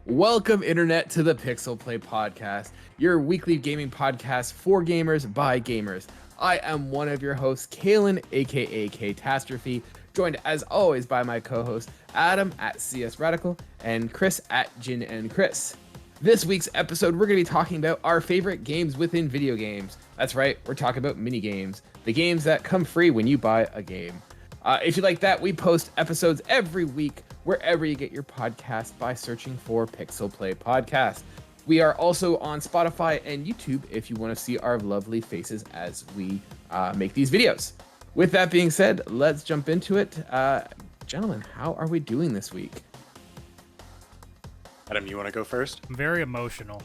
Welcome, Internet, to the PixelPlay Podcast, your weekly gaming podcast for gamers by gamers. I am one of your hosts, Kaylan, aka Catastrophe, joined as always by my co-host, Adam at CS Radical, and Chris at Jin and Chris. This week's episode, we're going to be talking about our favorite games within video games. That's right, we're talking about Minigames, the games that come free when you buy a game. If you like that, we post episodes every week wherever you get your podcast by searching for PixelPlay Podcast. We are also on Spotify and YouTube if you want to see our lovely faces as we make these videos. With that being said, let's jump into it. Gentlemen, how are we doing this week? Adam, you want to go first? I'm very emotional.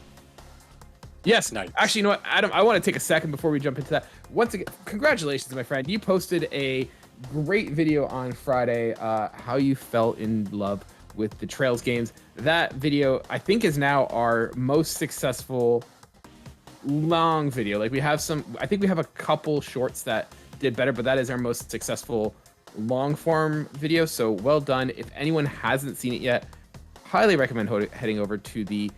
Yes. Nice. Actually, you know what, Adam, I want to take a second before we jump into that. Once again, congratulations, my friend. You posted a great video on Friday, how you fell in love with the Trails games. That video, I think, is now our most successful long video. Like, we have I think we have a couple shorts that did better, but that is our most successful long form video. So well done. If anyone hasn't seen it yet, highly recommend heading over to the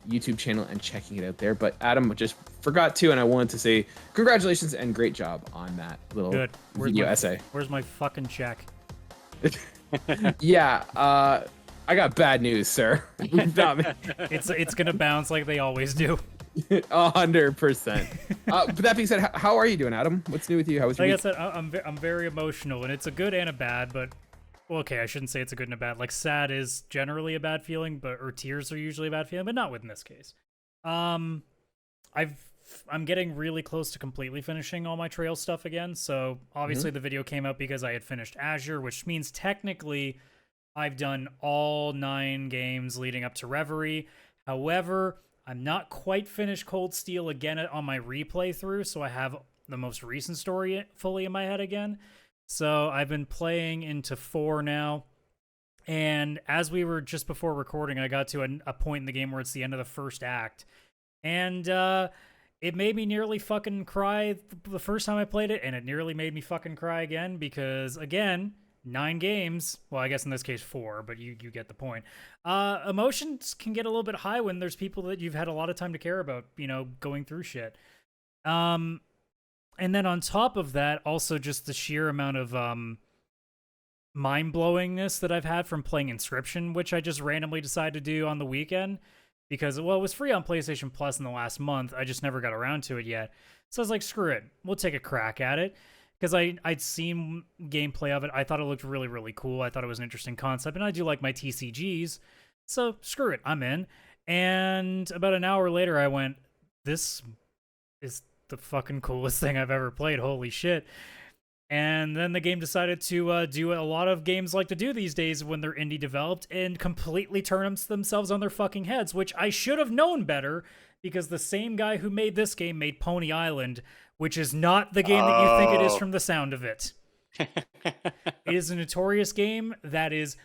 YouTube channel and checking it out there. But Adam just forgot to, and I wanted to say congratulations and great job on that little video essay. Where's my fucking check? Yeah, I got bad news, sir. It's gonna bounce like they always do. 100%. But that being said, how are you doing, Adam? What's new with you? How was your Like week? I said, I'm very emotional, and it's a good and a bad, but well, okay, I shouldn't say it's a good and a bad. Like, sad is generally a bad feeling, or tears are usually a bad feeling, but not in this case. I'm getting really close to completely finishing all my trail stuff again. So obviously the video came out because I had finished Azure, which means technically I've done all 9 games leading up to Reverie. However, I'm not quite finished Cold Steel again on my replay through, so I have the most recent story fully in my head again. So I've been playing into 4 now, and as we were just before recording, I got to a point in the game where it's the end of the first act, and it made me nearly fucking cry the first time I played it, and it nearly made me fucking cry again, because, again, 9 games, well, I guess in this case 4, but you get the point. Emotions can get a little bit high when there's people that you've had a lot of time to care about, you know, going through shit. And then on top of that, also just the sheer amount of mind-blowingness that I've had from playing Inscription, which I just randomly decided to do on the weekend because, well, it was free on PlayStation Plus in the last month. I just never got around to it yet. So I was like, screw it. We'll take a crack at it. Because I'd seen gameplay of it. I thought it looked really, really cool. I thought it was an interesting concept. And I do like my TCGs. So screw it. I'm in. And about an hour later, I went, this is the fucking coolest thing I've ever played. Holy shit. And then the game decided to do a lot of games like to do these days when they're indie developed and completely turn themselves on their fucking heads, which I should have known better because the same guy who made this game made Pony Island, which is not the game that you think it is from the sound of it. It is a notorious game that is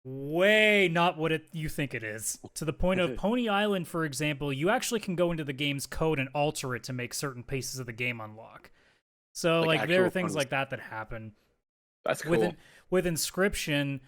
way not what you think it is. To the point of Pony Island, for example, you actually can go into the game's code and alter it to make certain pieces of the game unlock. So, like there are things like that happen. That's cool. With Inscription,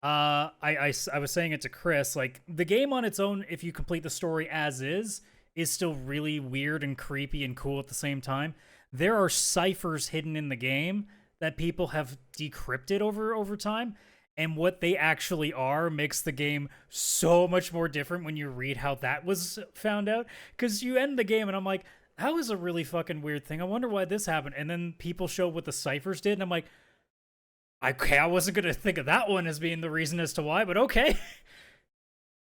I was saying it to Chris, like, the game on its own, if you complete the story as is still really weird and creepy and cool at the same time. There are ciphers hidden in the game that people have decrypted over time. And what they actually are makes the game so much more different when you read how that was found out. Because you end the game and I'm like, that was a really fucking weird thing. I wonder why this happened. And then people show what the ciphers did. And I'm like, I wasn't going to think of that one as being the reason as to why, but okay.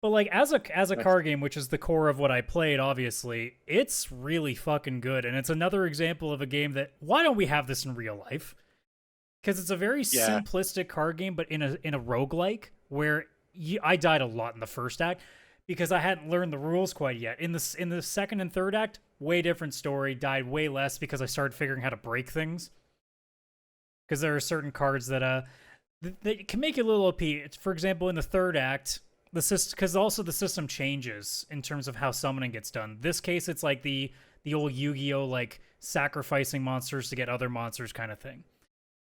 But like as a card game, which is the core of what I played, obviously, it's really fucking good. And it's another example of a game that, why don't we have this in real life? Because it's a very simplistic card game, but in a roguelike where I died a lot in the first act because I hadn't learned the rules quite yet. In the second and third act, way different story, died way less because I started figuring how to break things. Because there are certain cards that can make you a little OP. For example, in the third act, because also the system changes in terms of how summoning gets done. This case, it's like the old Yu-Gi-Oh! Like sacrificing monsters to get other monsters kind of thing.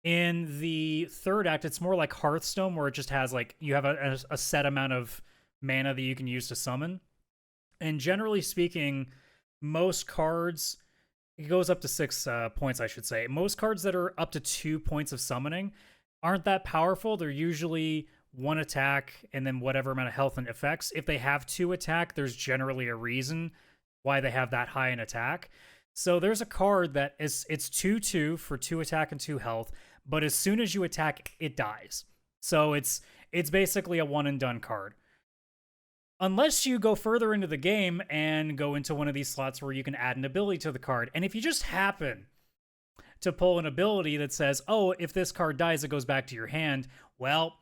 In the third act, it's more like Hearthstone, where it just has like you have a set amount of mana that you can use to summon. And generally speaking, most cards, it goes up to 6 points, I should say. Most cards that are up to 2 points of summoning aren't that powerful. They're usually 1 attack and then whatever amount of health and effects. If they have 2 attack, there's generally a reason why they have that high in attack. So there's a card that it's 2/2 for 2 attack and 2 health, but as soon as you attack, it dies. So it's basically a one and done card. Unless you go further into the game and go into one of these slots where you can add an ability to the card. And if you just happen to pull an ability that says, oh, if this card dies, it goes back to your hand, well,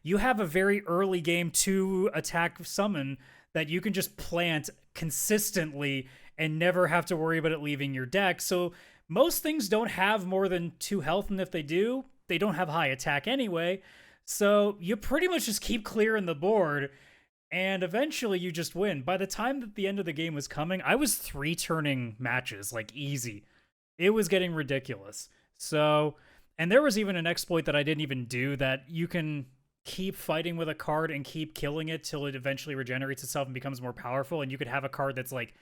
you have a very early game 2 attack summon that you can just plant consistently and never have to worry about it leaving your deck. So most things don't have more than 2 health, and if they do, they don't have high attack anyway. So you pretty much just keep clearing the board, and eventually you just win. By the time that the end of the game was coming, I was 3-turning matches, like easy. It was getting ridiculous. So, and there was even an exploit that I didn't even do that you can keep fighting with a card and keep killing it till it eventually regenerates itself and becomes more powerful. And you could have a card that's like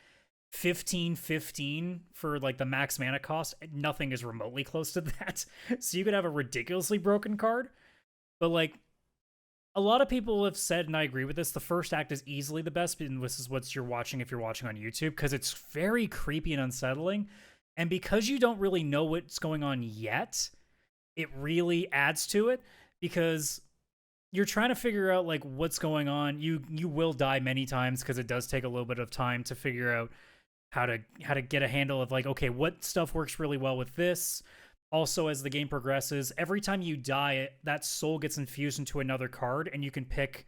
15/15 for like the max mana cost. Nothing is remotely close to that. So you could have a ridiculously broken card. But like, a lot of people have said, and I agree with this, the first act is easily the best, and this is what you're watching if you're watching on YouTube, because it's very creepy and unsettling. And because you don't really know what's going on yet, it really adds to it, because you're trying to figure out like what's going on. You will die many times because it does take a little bit of time to figure out how to get a handle of like, okay, what stuff works really well with this. Also, as the game progresses, every time you die, that soul gets infused into another card, and you can pick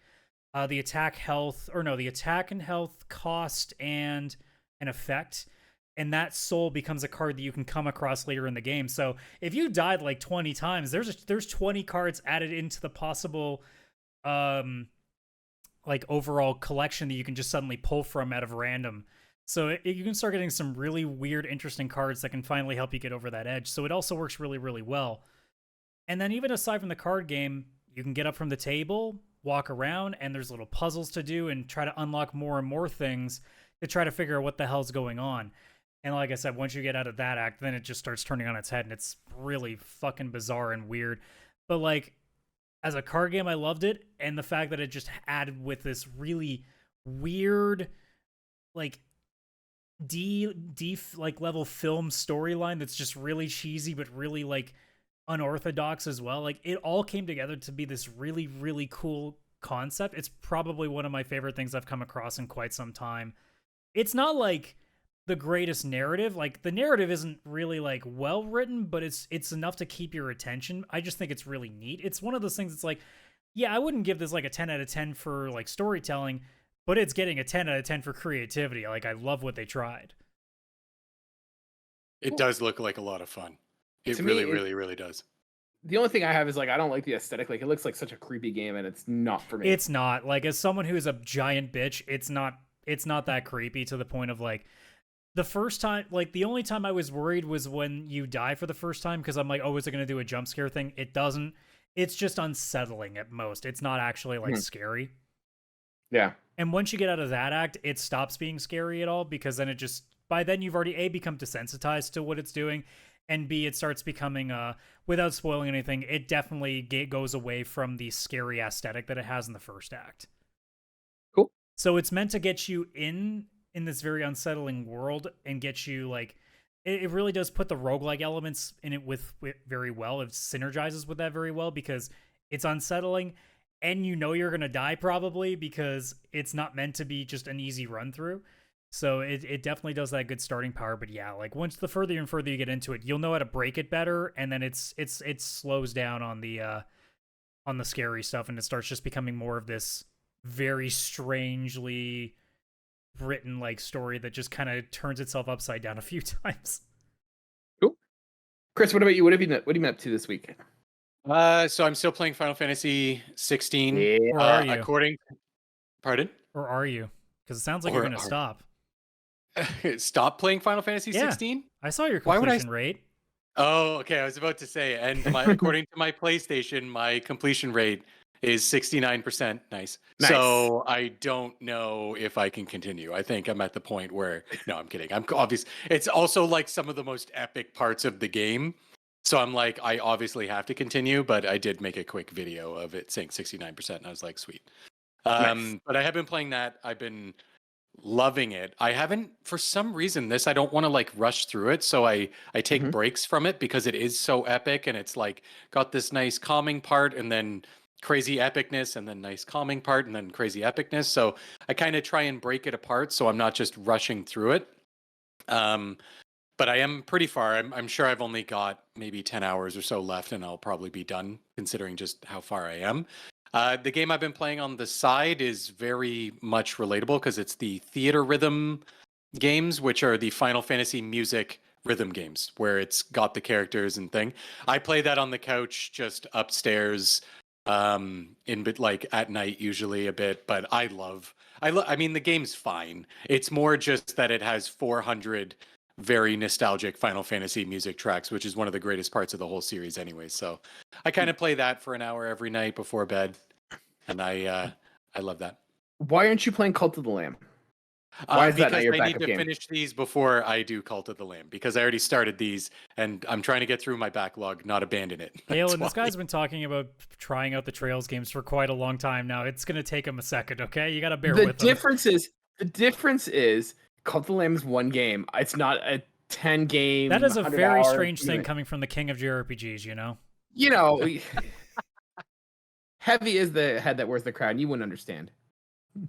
the attack and health cost and an effect, and that soul becomes a card that you can come across later in the game. So if you died like 20 times, there's 20 cards added into the possible like overall collection that you can just suddenly pull from out of random. So you can start getting some really weird, interesting cards that can finally help you get over that edge. So it also works really, really well. And then even aside from the card game, you can get up from the table, walk around, and there's little puzzles to do and try to unlock more and more things to try to figure out what the hell's going on. And like I said, once you get out of that act, then it just starts turning on its head, and it's really fucking bizarre and weird. But like, as a card game, I loved it. And the fact that it just added with this really weird, like, D like level film storyline that's just really cheesy but really like unorthodox as well. Like, it all came together to be this really, really cool concept. It's probably one of my favorite things I've come across in quite some time. It's not like the greatest narrative. Like, the narrative isn't really like well written, but it's enough to keep your attention. I just think it's really neat. It's one of those things that's like, yeah, I wouldn't give this like a 10 out of 10 for like storytelling, but it's getting a 10 out of 10 for creativity. Like, I love what they tried. It does look like a lot of fun. It really does. The only thing I have is like, I don't like the aesthetic. Like, it looks like such a creepy game, and it's not for me. It's not. Like, as someone who's a giant bitch, it's not that creepy to the point of like, the first time, like the only time I was worried was when you die for the first time, because I'm like, oh, is it going to do a jump scare thing? It doesn't. It's just unsettling at most. It's not actually like scary. Yeah. And once you get out of that act, it stops being scary at all, because then by then you've already A, become desensitized to what it's doing, and B, it starts becoming, without spoiling anything, it definitely goes away from the scary aesthetic that it has in the first act. Cool. So it's meant to get you in this very unsettling world and get you like, it really does put the roguelike elements in it with very well. It synergizes with that very well, because it's unsettling and you know you're going to die probably, because it's not meant to be just an easy run through. So it definitely does that good starting power. But yeah, like once the further and further you get into it, you'll know how to break it better. And then it slows down on the scary stuff, and it starts just becoming more of this very strangely written like story that just kind of turns itself upside down a few times. Cool. Chris, what about you? What have you been up to this week? So I'm still playing Final Fantasy 16. Yeah. Or are you? Pardon? Or are you? Because it sounds like you're going to stop. Stop playing Final Fantasy 16? I saw your completion rate. Oh, okay. I was about to say, and according to my PlayStation, my completion rate is 69%. Nice. Nice. So I don't know if I can continue. I think I'm at the point where, no, I'm kidding. I'm obvious. It's also like some of the most epic parts of the game. So I'm like, I obviously have to continue, but I did make a quick video of it saying 69%. And I was like, sweet. Nice. But I have been playing that. I've been loving it. I haven't, for some reason, I don't want to like rush through it. So I take Mhm. breaks from it because it is so epic and it's like got this nice calming part and then crazy epicness and then nice calming part and then crazy epicness. So I kind of try and break it apart so I'm not just rushing through it. But I am pretty far. I'm sure I've only got maybe 10 hours or so left and I'll probably be done considering just how far I am. The game I've been playing on the side is very much relatable because it's the theater rhythm games, which are the Final Fantasy music rhythm games, where it's got the characters and thing. I play that on the couch just upstairs, in bit like at night usually a bit. But I mean, the game's fine. It's more just that it has 400 very nostalgic Final Fantasy music tracks, which is one of the greatest parts of the whole series anyway. So I kind of play that for an hour every night before bed, and I love that. Why aren't you playing Cult of the Lamb? Why is that not Because your I need backup to game? finish these before I do Cult of the Lamb, because I already started these and I'm trying to get through my backlog, not abandon it. Kaylan, this guy's been talking about trying out the Trails games for quite a long time now. It's gonna take him a second, okay? You gotta bear The with him. difference is Cult of the Lamb is one game. It's not a 10 game. That is a 100 very hour strange thing thing. coming from the king of JRPGs, you know? You know, heavy is the head that wears the crown. You wouldn't understand.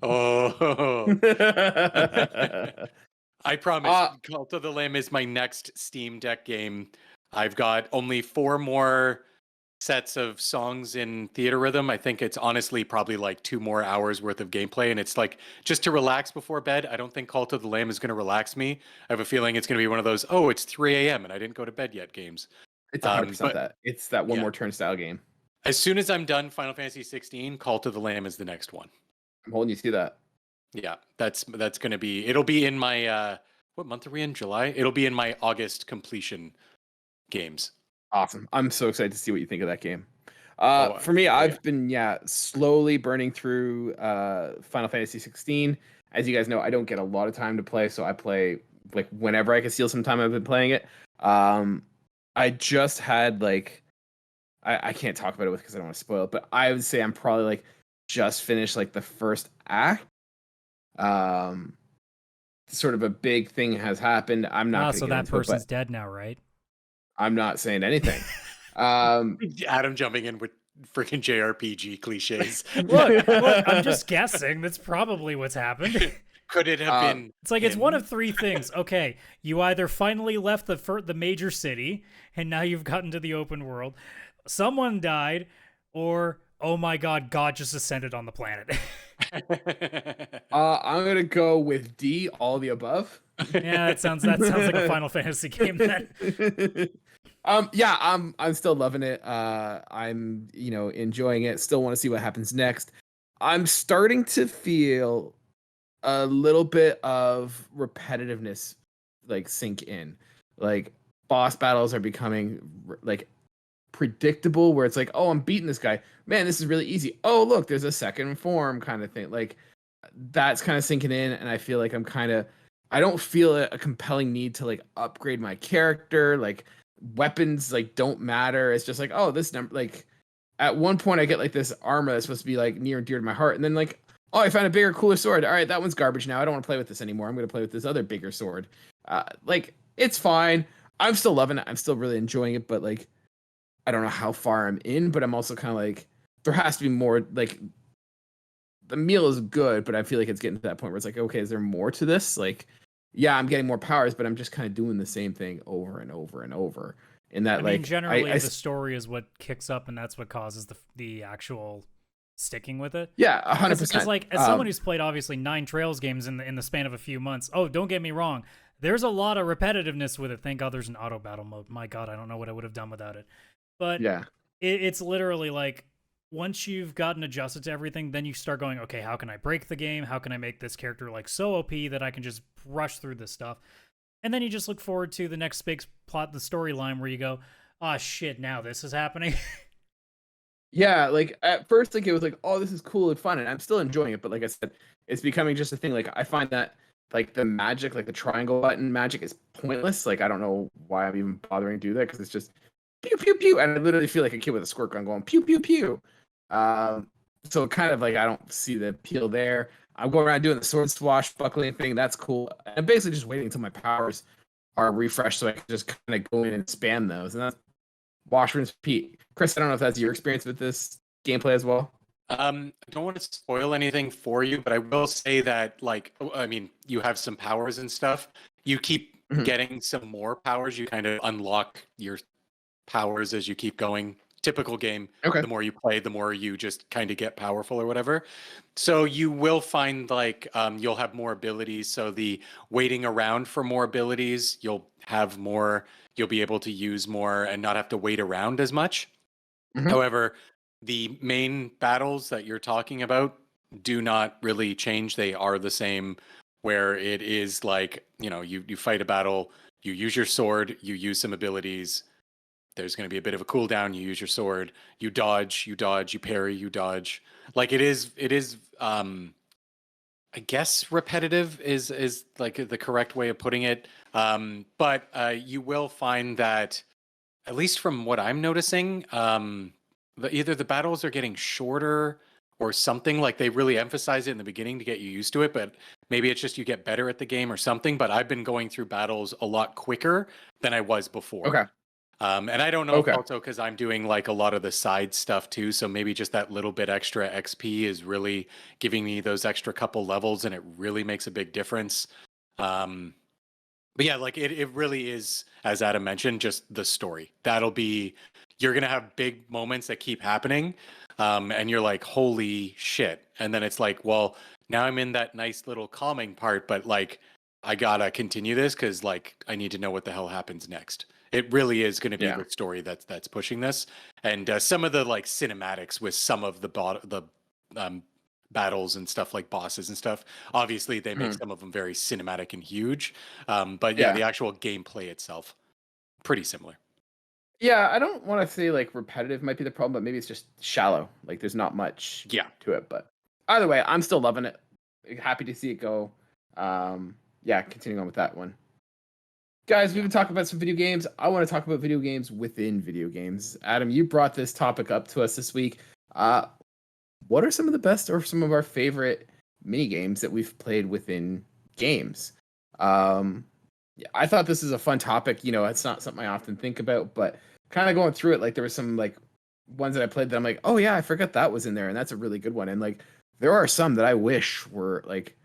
Oh, I promise. Uh, Cult of the Lamb is my next Steam Deck game. I've got only 4 more sets of songs in theater rhythm. I think it's honestly probably like 2 more hours worth of gameplay, and it's like just to relax before bed. I don't think Cult of the Lamb is going to relax me. I have a feeling it's going to be one of those, oh, it's 3 a.m. and I didn't go to bed yet games. it's 100% But that. It's that one yeah, more turn style game. as soon as I'm done Final Fantasy 16, Cult of the Lamb is the next one. I'm holding you to that. Yeah, that's going to be, it'll be in my what month are we in? July? It'll be in my August completion games. Awesome. I'm so excited to see what you think of that game. Oh, For me, yeah. I've been slowly burning through Final Fantasy 16. As you guys know, I don't get a lot of time to play, so I play like whenever I can steal some time. I've been playing it. I just had like I can't talk about it because I don't want to spoil it, but I would say I'm probably like just finished like the first act. Sort of a big thing has happened. I'm not. So that person's dead now, right? I'm not saying anything. Adam jumping in with freaking JRPG cliches. Look, I'm just guessing. That's probably what's happened. Could it have been? It's like it's one of 3 things. Okay, you either finally left the major city and now you've gotten to the open world, someone died, or oh my god, God just ascended on the planet. I'm gonna go with D, all the above. Yeah, that sounds like a Final Fantasy game then. Yeah, I'm still loving it. I'm enjoying it. Still want to see what happens next. I'm starting to feel a little bit of repetitiveness like sink in. Like boss battles are becoming like predictable, where it's like, oh, I'm beating this guy. Man, this is really easy. Oh, look, there's a second form kind of thing. Like that's kind of sinking in, and I feel like I don't feel a compelling need to like upgrade my character. Like weapons like don't matter. It's just like, oh, this number, like at one point I get like this armor that's supposed to be like near and dear to my heart, and then like, oh, I found a bigger, cooler sword. All right, that one's garbage now. I don't want to play with this anymore. I'm going to play with this other bigger sword. Like it's fine. I'm still loving it. I'm still really enjoying it, but like I don't know how far I'm in, but I'm also kind of like, there has to be more. Like the meal is good, but I feel like it's getting to that point where it's like, okay, is there more to this? Like, yeah, I'm getting more powers, but I'm just kind of doing the same thing over and over and over. In that, I mean, generally, the story is what kicks up, and that's what causes the actual sticking with it. Yeah, 100%. Because like, as someone who's played obviously 9 Trails games in the span of a few months, oh, don't get me wrong, there's a lot of repetitiveness with it. Thank God there's an auto battle mode. My God, I don't know what I would have done without it. But yeah, it's literally like, once you've gotten adjusted to everything, then you start going, okay, how can I break the game? How can I make this character like so OP that I can just rush through this stuff? And then you just look forward to the next big plot, the storyline, where you go, oh shit, now this is happening. Yeah, like at first, like it was like, oh, this is cool and fun, and I'm still enjoying it. But like I said, it's becoming just a thing. Like I find that like the magic, like the triangle button magic, is pointless. Like I don't know why I'm even bothering to do that because it's just pew pew pew, and I literally feel like a kid with a squirt gun going pew pew pew. Um, so kind of like I don't see the appeal there. I'm going around doing the sword swashbuckling thing. That's cool. I'm basically just waiting until my powers are refreshed so I can just kind of go in and spam those, and that's wash, rinse, repeat. Chris, I don't know if that's your experience with this gameplay as well. I don't want to spoil anything for you, but I will say that, like, I mean, you have some powers and stuff. You keep Mhm. getting some more powers. You kind of unlock your powers as you keep going. Typical game. Okay. The more you play, the more you just kind of get powerful or whatever. So you will find like you'll have more abilities. So the waiting around for more abilities, you'll have more. You'll be able to use more and not have to wait around as much. Mhm. However, the main battles that you're talking about do not really change. They are the same, where it is like, you fight a battle, you use your sword, you use some abilities. There's going to be a bit of a cooldown. You use your sword, you dodge, you parry, you dodge. Like it is I guess repetitive is like the correct way of putting it. But you will find that, at least from what I'm noticing, either the battles are getting shorter or something. Like they really emphasize it in the beginning to get you used to it, but maybe it's just you get better at the game or something. But I've been going through battles a lot quicker than I was before. Okay. And I don't know if Okay. also because I'm doing like a lot of the side stuff too. So maybe just that little bit extra XP is really giving me those extra couple levels, and it really makes a big difference. Um, but yeah, like it really is, as Adam mentioned, just the story. You're going to have big moments that keep happening. And you're like, holy shit. And then it's like, well, now I'm in that nice little calming part, but like, I gotta continue this because like I need to know what the hell happens next. It really is going to be Yeah. the story that's pushing this, and some of the like cinematics with some of the um, battles and stuff, like bosses and stuff. Obviously, they make Mhm. some of them very cinematic and huge, but yeah, Yeah. the actual gameplay itself pretty similar. Yeah, I don't want to say like repetitive might be the problem, but maybe it's just shallow. Like there's not much Yeah, to it. But either way, I'm still loving it. Happy to see it go. Yeah, continuing on with that one. Guys, we've been talking about some video games. I want to talk about video games within video games. Adam, you brought this topic up to us this week. Uh, what are some of the best or some of our favorite mini games that we've played within games? Yeah, I thought this is a fun topic. It's not something I often think about, but kind of going through it, like there were some like ones that I played that I'm like, oh yeah, I forgot that was in there, and that's a really good one. And like there are some that I wish were like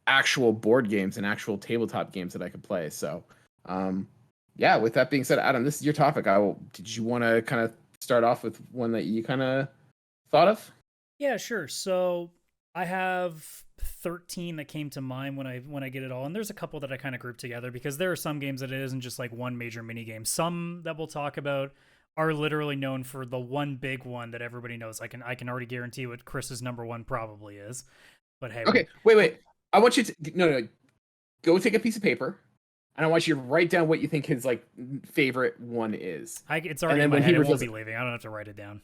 actual board games and actual tabletop games that I could play. So, yeah. With that being said, Adam, this is your topic. Did you want to kind of start off with one that you kind of thought of? Yeah, sure. So I have 13 that came to mind when I get it all, and there's a couple that I kind of group together because there are some games that it isn't just like one major mini game. Some that we'll talk about are literally known for the one big one that everybody knows. I can already guarantee what Chris's number one probably is. But hey, Okay, wait. I want you to no. Go take a piece of paper, and I want you to write down what you think his like favorite one is. it's already then in my when he head. It won't reveals be it- leaving. I don't have to write it down.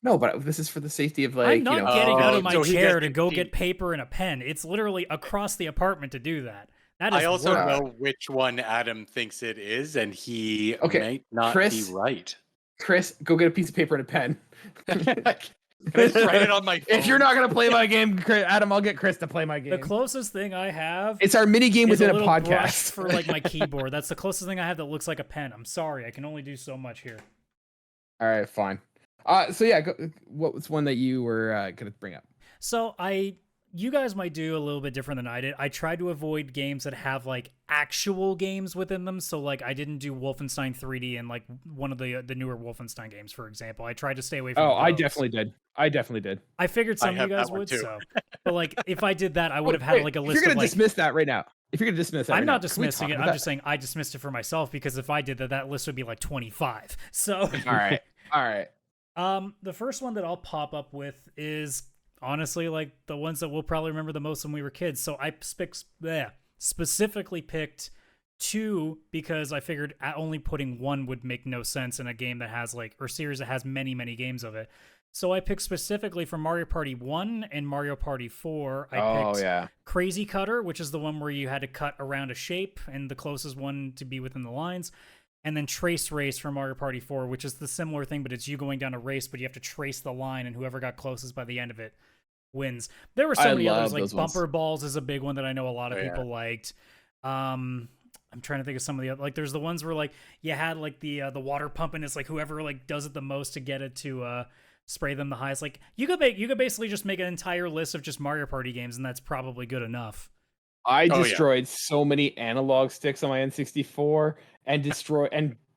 No, but this is for the safety of I'm like not getting out Oh, of my so he chair to doesn't go see- get paper and a pen. It's literally across the apartment to do that. That is I also work. know which one Adam thinks it is, and he Okay, might not Chris? be right. Chris, go get a piece of paper and a pen. Can I just write it on my phone? If you're not gonna play my game, Adam, I'll get Chris to play my game. The closest thing I have It's our mini game is within a a little brush podcast. for like my keyboard. That's the closest thing I have that looks like a pen. I'm sorry, I can only do so much here. All right, fine. So yeah, what was one that you were gonna bring up? So you guys might do a little bit different than I did. I tried to avoid games that have like actual games within them. So like I didn't do Wolfenstein 3D and like one of the newer Wolfenstein games, for example. I tried to stay away from Oh, I those. definitely did. I figured some of you have guys that one would, too. so. But like if I did that, I would have had like a If list you're of gonna like dismiss that right now, if you're gonna dismiss that, I'm right not now, can we dismissing talk it. about I'm that? just saying I dismissed it for myself because if I did that, that list would be like 25. So All right, all right. the first one that I'll pop up with is honestly like the ones that we'll probably remember the most when we were kids. So I specifically picked two because I figured only putting one would make no sense in a game that has like, or series that has many games of it. So I picked specifically for Mario Party 1 and Mario Party 4. I picked yeah. Crazy Cutter, which is the one where you had to cut around a shape and the closest one to be within the lines. And then Trace Race for Mario Party 4, which is the similar thing, but it's you going down a race, but you have to trace the line, and whoever got closest by the end of it wins. There were so many others, like Bumper Balls is a big one that I know a lot of people liked. I'm trying to think of some of the other, like there's the ones where like you had like the water pump, and it's like whoever like does it the most to get it to spray them the highest. Like you could basically just make an entire list of just Mario Party games, and that's probably good enough. I destroyed so many analog sticks on my N64 and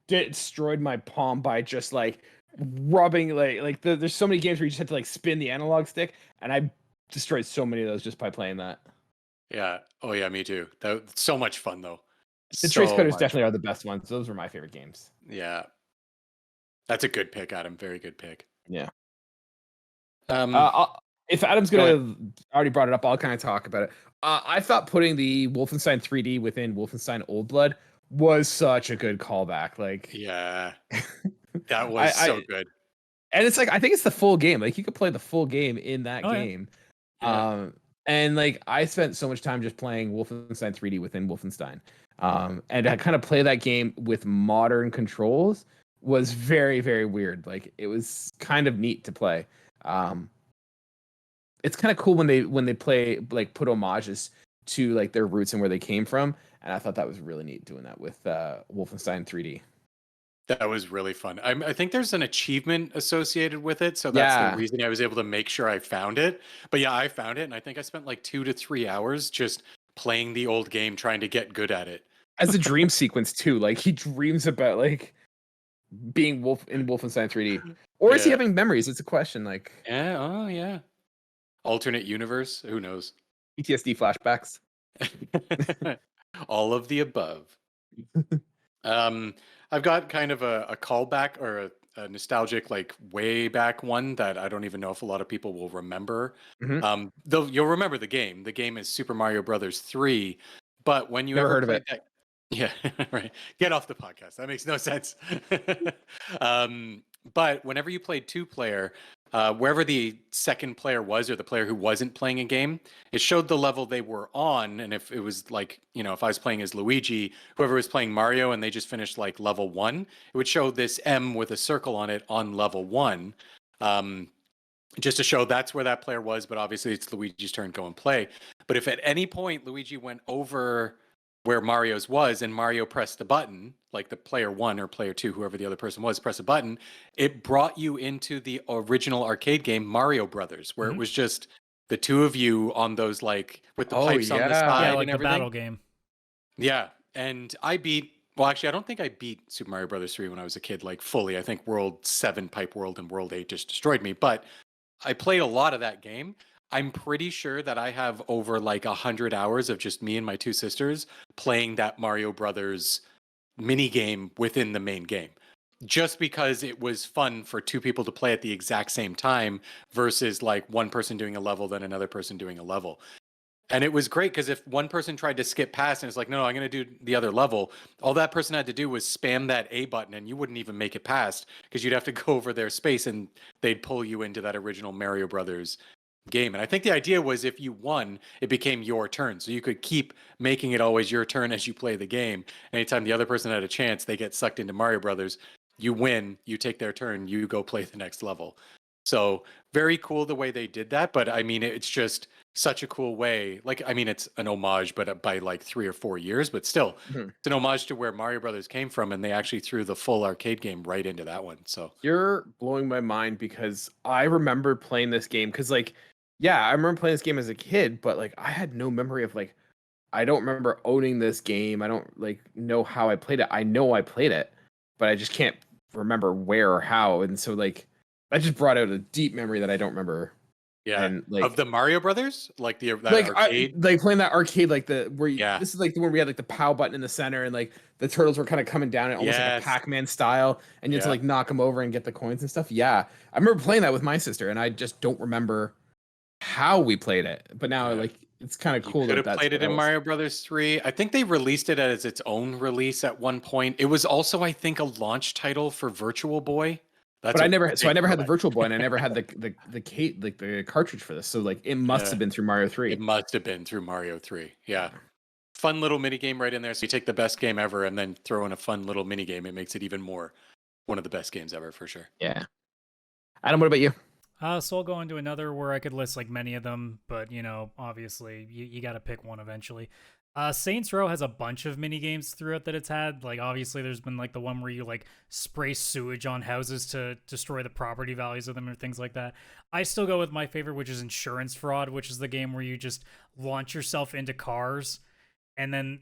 destroyed my palm by just like rubbing there's so many games where you just have to like spin the analog stick, and I destroyed so many of those just by playing that. Yeah. Oh yeah, me too. That's so much fun though. The Trace Cutters definitely are the best ones. Those were my favorite games. Yeah. That's a good pick, Adam. Very good pick. Yeah. If Adam's gonna already brought it up, I'll kind of talk about it. I thought putting the Wolfenstein 3D within Wolfenstein Old Blood was such a good callback. Like, yeah, that was so good. And it's like I think it's the full game. Like you could play the full game in that game. Yeah. And like I spent so much time just playing Wolfenstein 3D within Wolfenstein. And I kind of play that game with modern controls was very, very weird. Like it was kind of neat to play. It's kind of cool when they play like put homages to like their roots and where they came from, and I thought that was really neat doing that with Wolfenstein 3D. That was really fun. I think there's an achievement associated with it, so that's the reason I was able to make sure I found it. But yeah, I found it, and I think I spent like 2 to 3 hours just playing the old game, trying to get good at it. As a dream sequence too, like he dreams about like being Wolf in Wolfenstein 3D, or is he having memories? It's a question. Like, yeah, alternate universe. Who knows? PTSD flashbacks. All of the above. I've got kind of a callback or a nostalgic, like way back one that I don't even know if a lot of people will remember. Mm-hmm. Though you'll remember the game. The game is Super Mario Brothers 3. But when you Never ever heard of played it. that, yeah, right. Get off the podcast. That makes no sense. But whenever you played 2-player, wherever the second player was or the player who wasn't playing a game, it showed the level they were on. And if it was like, if I was playing as Luigi, whoever was playing Mario and they just finished like level 1, it would show this M with a circle on it on level 1. Just to show that's where that player was, but obviously it's Luigi's turn, go and play. But if at any point Luigi went over where Mario's was and Mario pressed the button, like the player 1 or player 2, whoever the other person was, press a button, it brought you into the original arcade game Mario Brothers, where it was just the two of you on those like with the pipes on the side like and everything. The battle game. Yeah, and I don't think I beat Super Mario Brothers 3 when I was a kid, like fully. I think World 7, Pipe World, and World 8 just destroyed me, but I played a lot of that game. I'm pretty sure that I have over like 100 hours of just me and my 2 sisters playing that Mario Brothers mini game within the main game. Just because it was fun for 2 people to play at the exact same time versus like one person doing a level, then another person doing a level. And it was great because if one person tried to skip past and it's like, no, I'm going to do the other level, all that person had to do was spam that A button and you wouldn't even make it past because you'd have to go over their space and they'd pull you into that original Mario Brothers game. And I think the idea was if you won, it became your turn. So you could keep making it always your turn as you play the game. Anytime the other person had a chance, they get sucked into Mario Brothers. You win, you take their turn, you go play the next level. So very cool the way they did that. But I mean, it's just such a cool way. Like, I mean, it's an homage, but by like 3 or 4 years, but still it's an homage to where Mario Brothers came from. And they actually threw the full arcade game right into that one. So you're blowing my mind because I remember playing this game because like, yeah, I remember playing this game as a kid, but like I had no memory of like, I don't remember owning this game. I don't like know how I played it. I know I played it, but I just can't remember where or how. And so like, that just brought out a deep memory that I don't remember. yeah, and, like, of the Mario Brothers, like that arcade, like playing that arcade, like this is like the one we had like the POW button in the center, and like the turtles were kind of coming down, almost like a Pac-Man style, and you had to like knock them over and get the coins and stuff. Yeah, I remember playing that with my sister, and I just don't remember how we played it. But now, like, it's kind of cool. You could have played it in Mario Brothers 3. I think they released it as its own release at one point. It was also, I think, a launch title for Virtual Boy. But I never big had the throwback. Virtual Boy, and I never had the cartridge for this. So like it must have been through Mario 3. It must have been through Mario 3. Yeah. Fun little mini game right in there. So you take the best game ever and then throw in a fun little mini game. It makes it even more one of the best games ever for sure. Yeah. Adam, what about you? So I'll go into another where I could list like many of them, but obviously you got to pick one eventually. Saints Row has a bunch of mini games throughout that it's had. Like obviously there's been like the one where you like spray sewage on houses to destroy the property values of them or things like that. I still go with my favorite, which is Insurance Fraud, which is the game where you just launch yourself into cars. And then,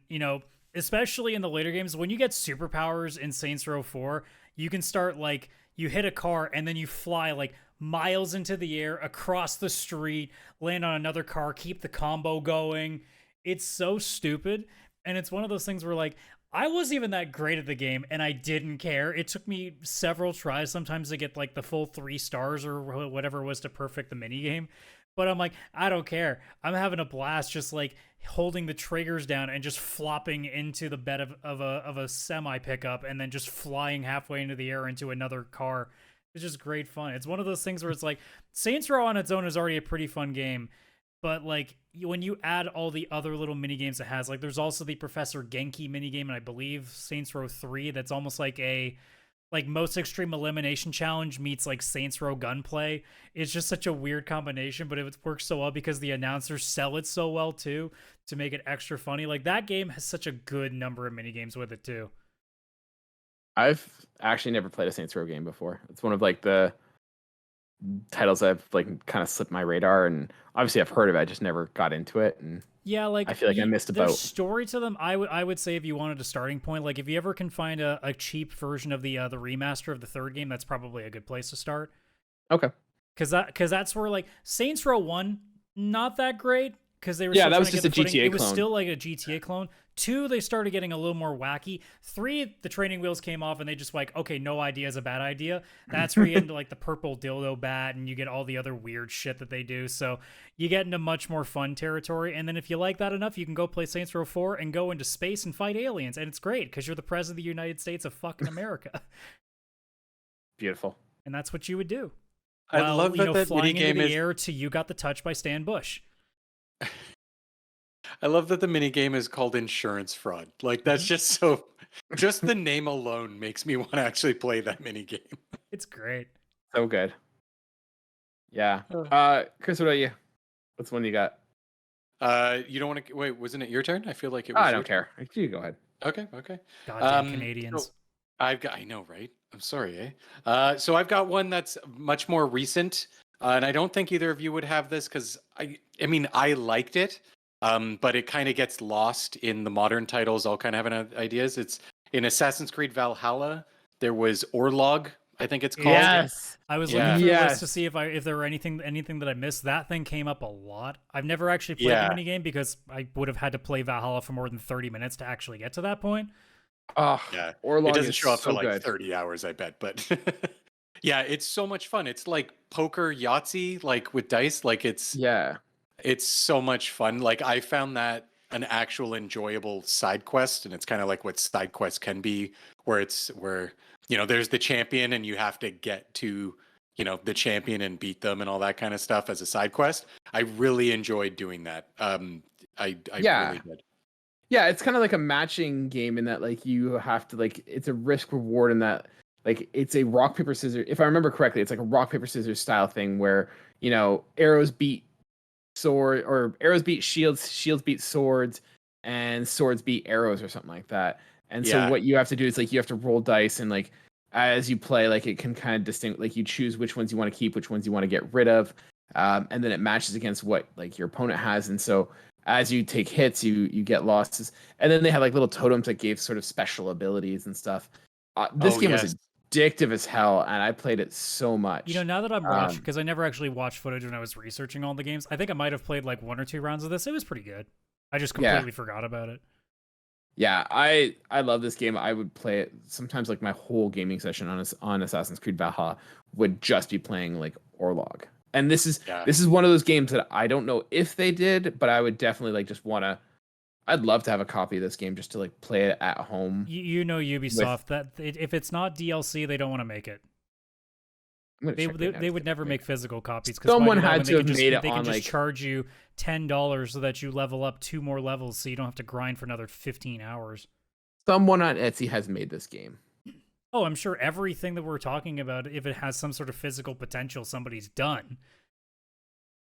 especially in the later games, when you get superpowers in Saints Row 4, you can start like you hit a car and then you fly like miles into the air across the street, land on another car, keep the combo going. It's so stupid. And it's one of those things where like I wasn't even that great at the game and I didn't care. It took me several tries sometimes to get like the full 3 stars or whatever it was to perfect the mini game. But I'm like, I don't care. I'm having a blast just like holding the triggers down and just flopping into the bed of a semi pickup and then just flying halfway into the air into another car. It's just great fun. It's one of those things where it's like Saints Row on its own is already a pretty fun game. But like when you add all the other little mini games it has, like there's also the Professor Genki mini game, and I believe Saints Row 3 that's almost like a most extreme elimination challenge meets like Saints Row gunplay. It's just such a weird combination, but it works so well because the announcers sell it so well too to make it extra funny. Like that game has such a good number of mini games with it too. I've actually never played a Saints Row game before. It's one of like the titles I've like kind of slipped my radar, and obviously I've heard of it. I just never got into it, and yeah, like I feel like I missed a boat. There's story to them. I would say if you wanted a starting point, like if you ever can find a cheap version of the remaster of the third game, that's probably a good place to start. Okay. Because that's where like Saints Row 1, not that great because they were that was just a GTA clone. It was still like a GTA clone. 2, they started getting a little more wacky. 3, the training wheels came off and they just like, okay, no idea is a bad idea. That's where you get into like the purple dildo bat and you get all the other weird shit that they do. So you get into much more fun territory. And then if you like that enough, you can go play Saints Row 4 and go into space and fight aliens. And it's great because you're the president of the United States of fucking America. Beautiful. And that's what you would do. I love that flying minigame into the is air to You Got the Touch by Stan Bush. I love that the minigame is called Insurance Fraud. Like that's just so just the name alone makes me want to actually play that minigame. It's great. So good. Yeah. Chris, what about you? What's one you got? You don't want to wait, wasn't it your turn? I feel like it was I don't care. You go ahead. Okay. Goddamn Canadians. So I know, right? I'm sorry, eh? So I've got one that's much more recent, and I don't think either of you would have this because I mean I liked it. But it kind of gets lost in the modern titles. All kind of having ideas. It's in Assassin's Creed Valhalla. There was Orlog, I think it's called. Yes, I was looking through the list to see if there were anything that I missed. That thing came up a lot. I've never actually played the minigame because I would have had to play Valhalla for more than 30 minutes to actually get to that point. Oh, yeah. Orlog it doesn't show up so for like good. 30 hours, I bet. But yeah, it's so much fun. It's like poker Yahtzee, like with dice. Like it's so much fun. Like I found that an actual enjoyable side quest, and it's kind of like what side quests can be, where there's the champion and you have to get to the champion and beat them and all that kind of stuff as a side quest. I really enjoyed doing that. I really did. Yeah, it's kind of like a matching game in that like you have to like it's a risk reward in that like it's a rock paper scissors. If I remember correctly, it's like a rock paper scissors style thing where arrows beat sword or arrows beat shields beat swords, and swords beat arrows or something like that. And so what you have to do is like you have to roll dice, and like as you play, like it can kind of distinct like you choose which ones you want to keep, which ones you want to get rid of, and then it matches against what like your opponent has. And so as you take hits, you get losses, and then they have like little totems that gave sort of special abilities and stuff. This game was addictive as hell, and I played it so much. Now that I'm watching, because I never actually watched footage when I was researching all the games, I think I might have played like 1 or 2 rounds of this. It was pretty good. I just completely forgot about it. Yeah, I love this game. I would play it sometimes. Like my whole gaming session on Assassin's Creed Valhalla would just be playing like Orlog. And this is one of those games that I don't know if they did, but I would definitely like just want to. I'd love to have a copy of this game just to like play it at home. Ubisoft that if it's not DLC, they don't want to make it. I'm gonna They check right they, now they to would see never if make physical copies because someone when had they to can have just made it they can on just like charge you $10 so that you level up 2 more levels, so you don't have to grind for another 15 hours. someone on Etsy has made this game. Oh, I'm sure everything that we're talking about, if it has some sort of physical potential, somebody's done.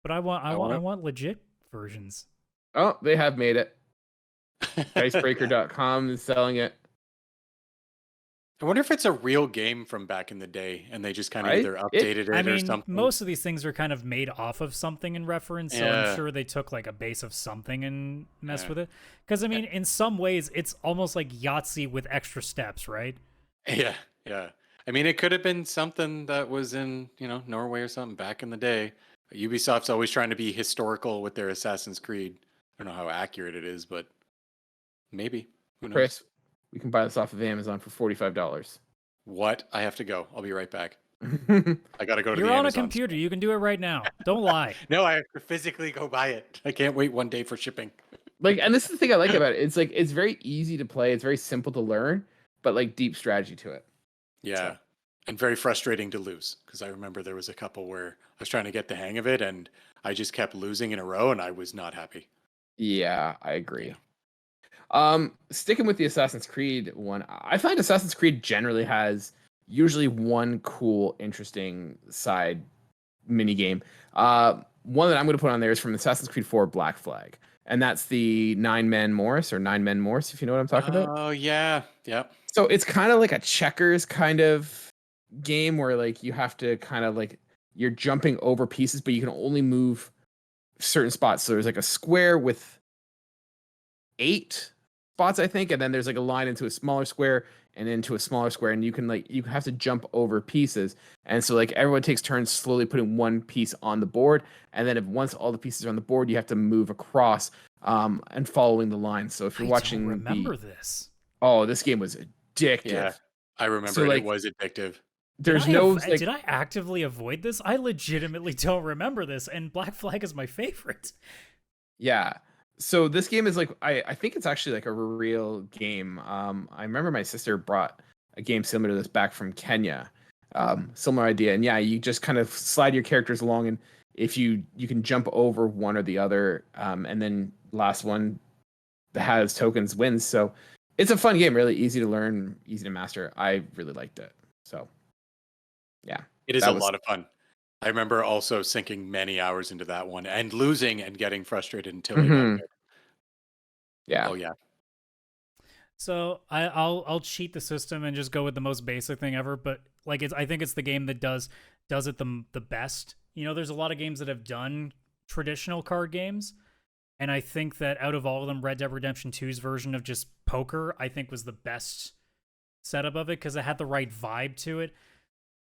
But I want legit versions. Oh, they have made it. Dicebreaker.com is selling it. I wonder if it's a real game from back in the day and they just kind of either updated it I or mean, something. most of these things are kind of made off of something in reference, so I'm sure they took like a base of something and messed with it. Because I mean, in some ways, it's almost like Yahtzee with extra steps, right? Yeah, yeah. I mean, it could have been something that was in, Norway or something back in the day. Ubisoft's always trying to be historical with their Assassin's Creed. I don't know how accurate it is, but maybe. Who knows? Chris, we can buy this off of Amazon for $45. What? I have to go. I'll be right back. I gotta go to You're the on Amazon a computer. store. You can do it right now. Don't lie. No, I have to physically go buy it. I can't wait one day for shipping. Like, and this is the thing I like about it. It's like it's very easy to play. It's very simple to learn, but like deep strategy to it. Yeah. So. And very frustrating to lose because I remember there was a couple where I was trying to get the hang of it and I just kept losing in a row and I was not happy. Yeah, I agree. Sticking with the Assassin's Creed one, I find Assassin's Creed generally has usually one cool, interesting side mini game. One that I'm going to put on there is from Assassin's Creed 4 Black Flag, and that's the Nine Men Morris, if you know what I'm talking about. Oh yeah, yep. So it's kind of like a checkers kind of game where like you have to kind of like you're jumping over pieces, but you can only move certain spots. So there's like a square with 8 spots, I think, and then there's like a line into a smaller square and into a smaller square, and you have to jump over pieces. And so like everyone takes turns slowly putting one piece on the board, and then once all the pieces are on the board, you have to move across and following the line. So if you're watching, don't remember this. Oh, this game was addictive. Yeah, I remember so, it was addictive. There's did I actively avoid this? I legitimately don't remember this, and Black Flag is my favorite. Yeah. So this game is like I think it's actually like a real game. I remember my sister brought a game similar to this back from Kenya. Similar idea. And yeah, you just kind of slide your characters along, and if you can jump over one or the other, and then last one that has tokens wins. So it's a fun game, really easy to learn, easy to master. I really liked it. So yeah. It is a lot of fun. I remember also sinking many hours into that one and losing and getting frustrated until it got good. Yeah. Oh yeah. So I'll cheat the system and just go with the most basic thing ever, but like I think it's the game that does it the best. You know, there's a lot of games that have done traditional card games, and I think that out of all of them, Red Dead Redemption 2's version of just poker, I think was the best setup of it because it had the right vibe to it.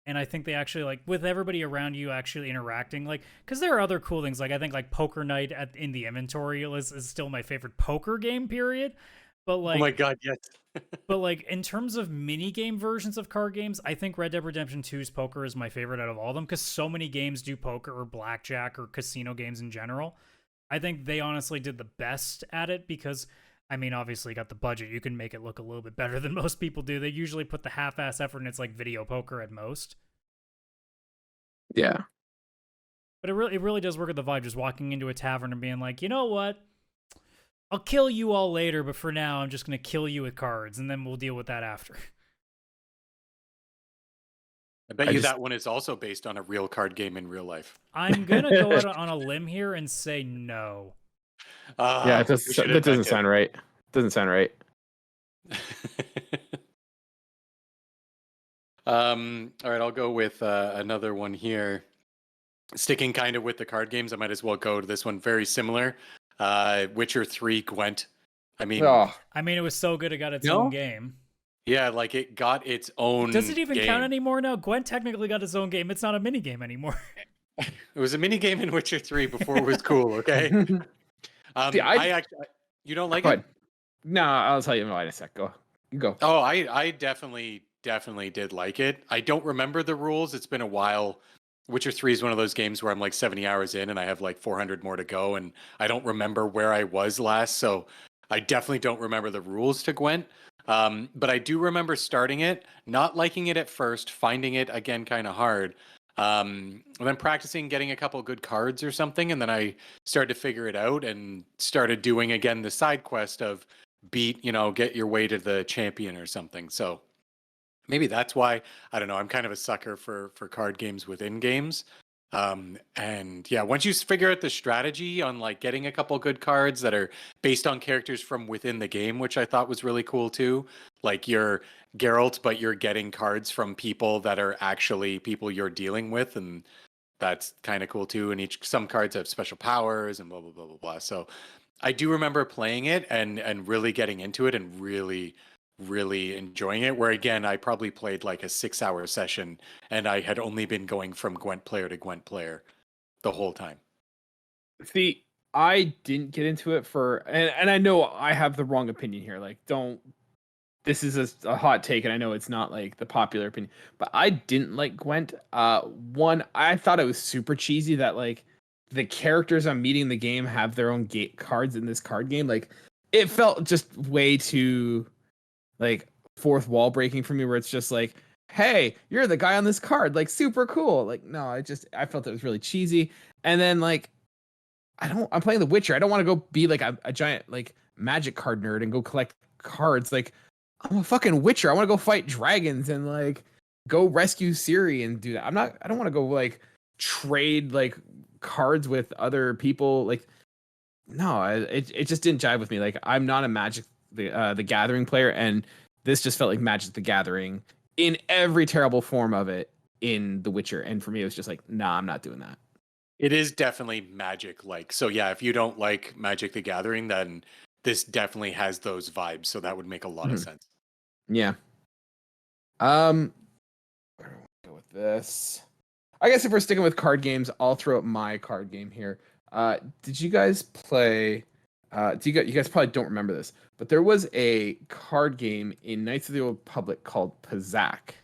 And I think they actually, like, with everybody around you actually interacting, like, because there are other cool things. Like, I think, like, Poker Night in the Inventory is still my favorite poker game, period. But, like... Oh my god, yes. But, like, in terms of mini-game versions of card games, I think Red Dead Redemption 2's poker is my favorite out of all of them, because so many games do poker or blackjack or casino games in general. I think they honestly did the best at it because... I mean, obviously, you got the budget. You can make it look a little bit better than most people do. They usually put the half-ass effort, and it's like video poker at most. Yeah. But it really does work at the vibe, just walking into a tavern and being like, you know what? I'll kill you all later, but for now, I'm just going to kill you with cards, and then we'll deal with that after. I bet that one is also based on a real card game in real life. I'm going to go out on a limb here and say no. Yeah, that doesn't sound right. Doesn't sound right. All right, I'll go with another one here. Sticking kind of with the card games, I might as well go to this one. Very similar. Witcher 3 Gwent. I mean, it was so good it got its own game. Yeah, like it got its own. Does it even count anymore now? Gwent technically got its own game. It's not a mini game anymore. It was a mini game in Witcher 3 before it was cool. Okay. See, you don't like it? No, I'll tell you in a sec. Go. You go. Oh, I definitely did like it. I don't remember the rules. It's been a while. Witcher 3 is one of those games where I'm like 70 hours in and I have like 400 more to go, and I don't remember where I was last, so I definitely don't remember the rules to Gwent. But I do remember starting it, not liking it at first, finding it again kind of hard. And then practicing getting a couple good cards or something, and then I started to figure it out and started doing again the side quest of get your way to the champion or something. So maybe that's why, I don't know, I'm kind of a sucker for card games within games. And yeah, once you figure out the strategy on like getting a couple good cards that are based on characters from within the game, which I thought was really cool too. Like you're Geralt, but you're getting cards from people that are actually people you're dealing with, and that's kind of cool too. And some cards have special powers and blah blah blah blah blah. So I do remember playing it and really getting into it and really enjoying it. Where again, I probably played like a 6-hour session and I had only been going from Gwent player to Gwent player the whole time. See, I didn't get into it and I know I have the wrong opinion here. Like, this is a hot take, and I know it's not like the popular opinion, but I didn't like Gwent. One, I thought it was super cheesy that like the characters I'm meeting in the game have their own cards in this card game. Like, it felt just way too like fourth wall breaking for me, where it's just like, hey, you're the guy on this card, like super cool. Like, no, I felt it was really cheesy. And then like, I'm playing The Witcher. I don't want to go be like a giant like magic card nerd and go collect cards. Like, I'm a fucking Witcher. I want to go fight dragons and like go rescue Ciri and do that. I don't want to go like trade like cards with other people. Like, no, it just didn't jive with me. Like, I'm not a Magic the Gathering player, and this just felt like Magic the Gathering in every terrible form of it in The Witcher. And for me, it was just like, nah, I'm not doing that. It is definitely Magic like. So yeah, if you don't like Magic the Gathering, then this definitely has those vibes. So that would make a lot of sense. Yeah. Where do I want to go with this? I guess if we're sticking with card games, I'll throw up my card game here. Did you guys play? You guys probably don't remember this, but there was a card game in Knights of the Old Republic called Pazak.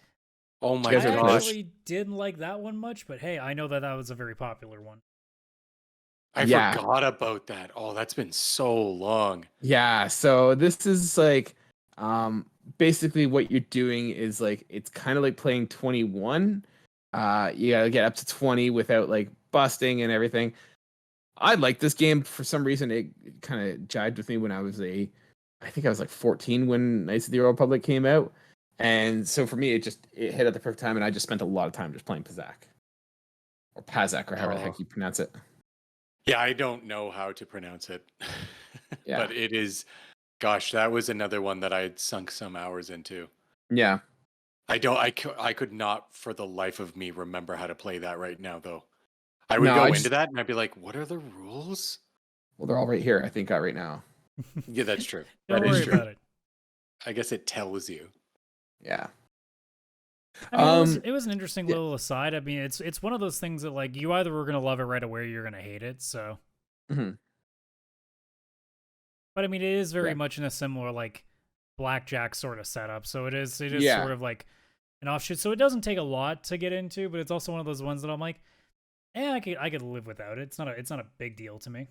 Oh my gosh! I gosh! actually didn't like that one much, but hey, I know that was a very popular one. I forgot about that. Oh, that's been so long. Yeah, so this is like, basically what you're doing is like, it's kind of like playing 21. You gotta get up to 20 without like busting and everything. I like this game for some reason. It kind of jived with me when I think I was like 14 when Knights of the Old Republic came out. And so for me, it hit at the perfect time, and I just spent a lot of time just playing Pazak. Or Pazak, or however the heck you pronounce it. Yeah, I don't know how to pronounce it. Yeah. But it is, gosh, that was another one that I had sunk some hours into. Yeah. I could not for the life of me remember how to play that right now, though. I would go into that and I'd be like, what are the rules? Well, they're all right here, I think, right now. Yeah, that's true. Don't worry about it. I guess it tells you. Yeah. I mean, it was an interesting little aside. I mean, it's one of those things that like you either were gonna love it right away or you're gonna hate it. So, but I mean, it is very much in a similar like blackjack sort of setup. So it is sort of like an offshoot. So it doesn't take a lot to get into, but it's also one of those ones that I'm like, I could live without it. It's not a big deal to me.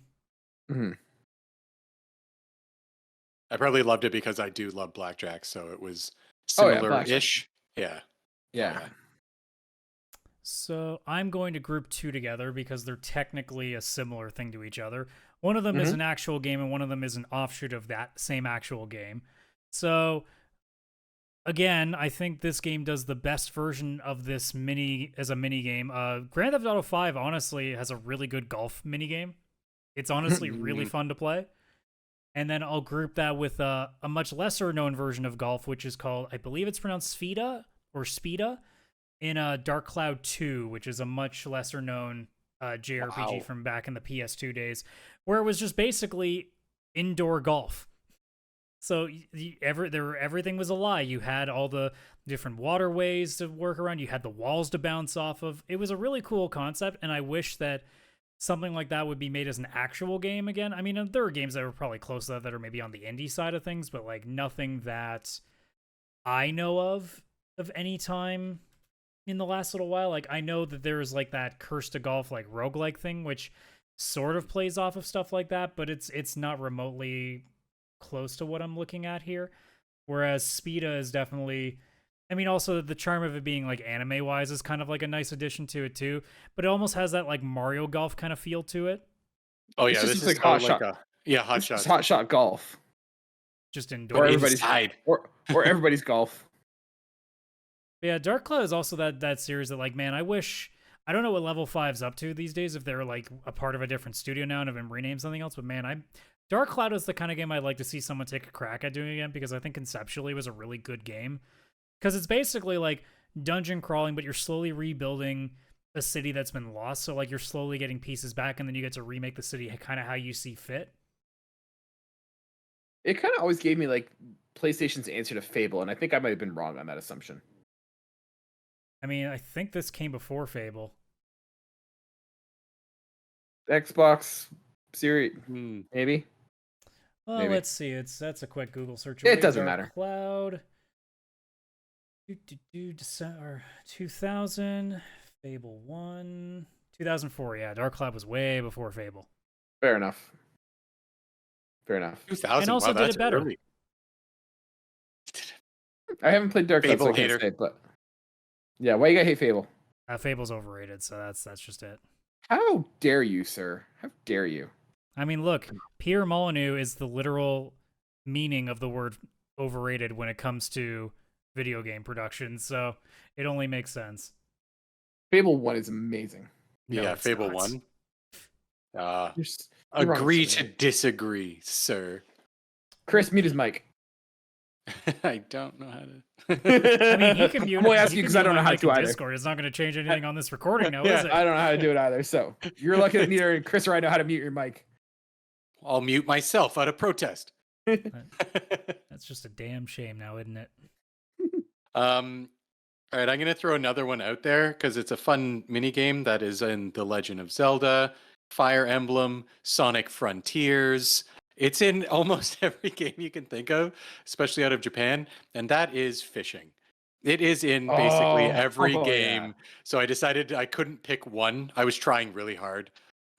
I probably loved it because I do love blackjack, so it was similar-ish. Yeah. So I'm going to group two together because they're technically a similar thing to each other. One of them is an actual game, and one of them is an offshoot of that same actual game. So again, I think this game does the best version of this as a mini game. Grand Theft Auto 5 honestly has a really good golf mini game. It's honestly really fun to play. And then I'll group that with a much lesser known version of golf, which is called, I believe it's pronounced Spira, in Dark Cloud 2, which is a much lesser known JRPG from back in the PS2 days, where it was just basically indoor golf. So everything was a lie. You had all the different waterways to work around. You had the walls to bounce off of. It was a really cool concept, and I wish that something like that would be made as an actual game again. I mean, there are games that are probably close to that are maybe on the indie side of things, but like nothing that I know of any time in the last little while. Like I know that there's like that Curse to Golf like roguelike thing, which sort of plays off of stuff like that, but it's not remotely close to what I'm looking at here. Whereas Spira is definitely I mean, also the charm of it being like anime wise is kind of like a nice addition to it too. But it almost has that like Mario Golf kind of feel to it, Oh It's yeah, just this is like totally hot like shot. hot It's just shots. hot shot golf, just or indoors. everybody's Inside. or everybody's golf. Yeah, Dark Cloud is also that series that like, man, I don't know what Level 5's up to these days if they're like a part of a different studio now and have been renamed something else. But man, Dark Cloud is the kind of game I'd like to see someone take a crack at doing again because I think conceptually it was a really good game. Because it's basically like dungeon crawling, but you're slowly rebuilding a city that's been lost. So like you're slowly getting pieces back, and then you get to remake the city kind of how you see fit. It kind of always gave me like PlayStation's answer to Fable, and I think I might have been wrong on that assumption. I mean, I think this came before Fable. Xbox Series, Hmm. maybe. Well, Maybe. let's see. That's a quick Google search. It doesn't Dark matter. Cloud. December 2000. Fable 1. 2004. Yeah, Dark Cloud was way before Fable. Fair enough. Fair enough. 2000. And also wow, did it that's better. early. I haven't played Dark Cloud, so I Fable can't hater. say. But yeah, why you gotta hate Fable? Fable's overrated, so that's just it. How dare you, sir? How dare you? I mean, look, Pierre Molyneux is the literal meaning of the word overrated when it comes to video game production, so it only makes sense. Fable 1 is amazing. No, Yeah, it's Fable not. 1. You're wrong, Agree sir. to disagree, sir. Chris, mute his mic. I don't know how to. I mean, he can mute. I'm only he asking can because I mute don't know my how mic to in either. Discord. It's not going to change anything on this recording, now, Yeah, is it? I don't know how to do it either. So you're lucky that neither Chris or I know how to mute your mic. I'll mute myself out of protest. That's just a damn shame now, isn't it? All right, I'm going to throw another one out there because it's a fun mini game that is in The Legend of Zelda, Fire Emblem, Sonic Frontiers. It's in almost every game you can think of, especially out of Japan, and that is fishing. It is in basically every game. Yeah. So I decided I couldn't pick one. I was trying really hard.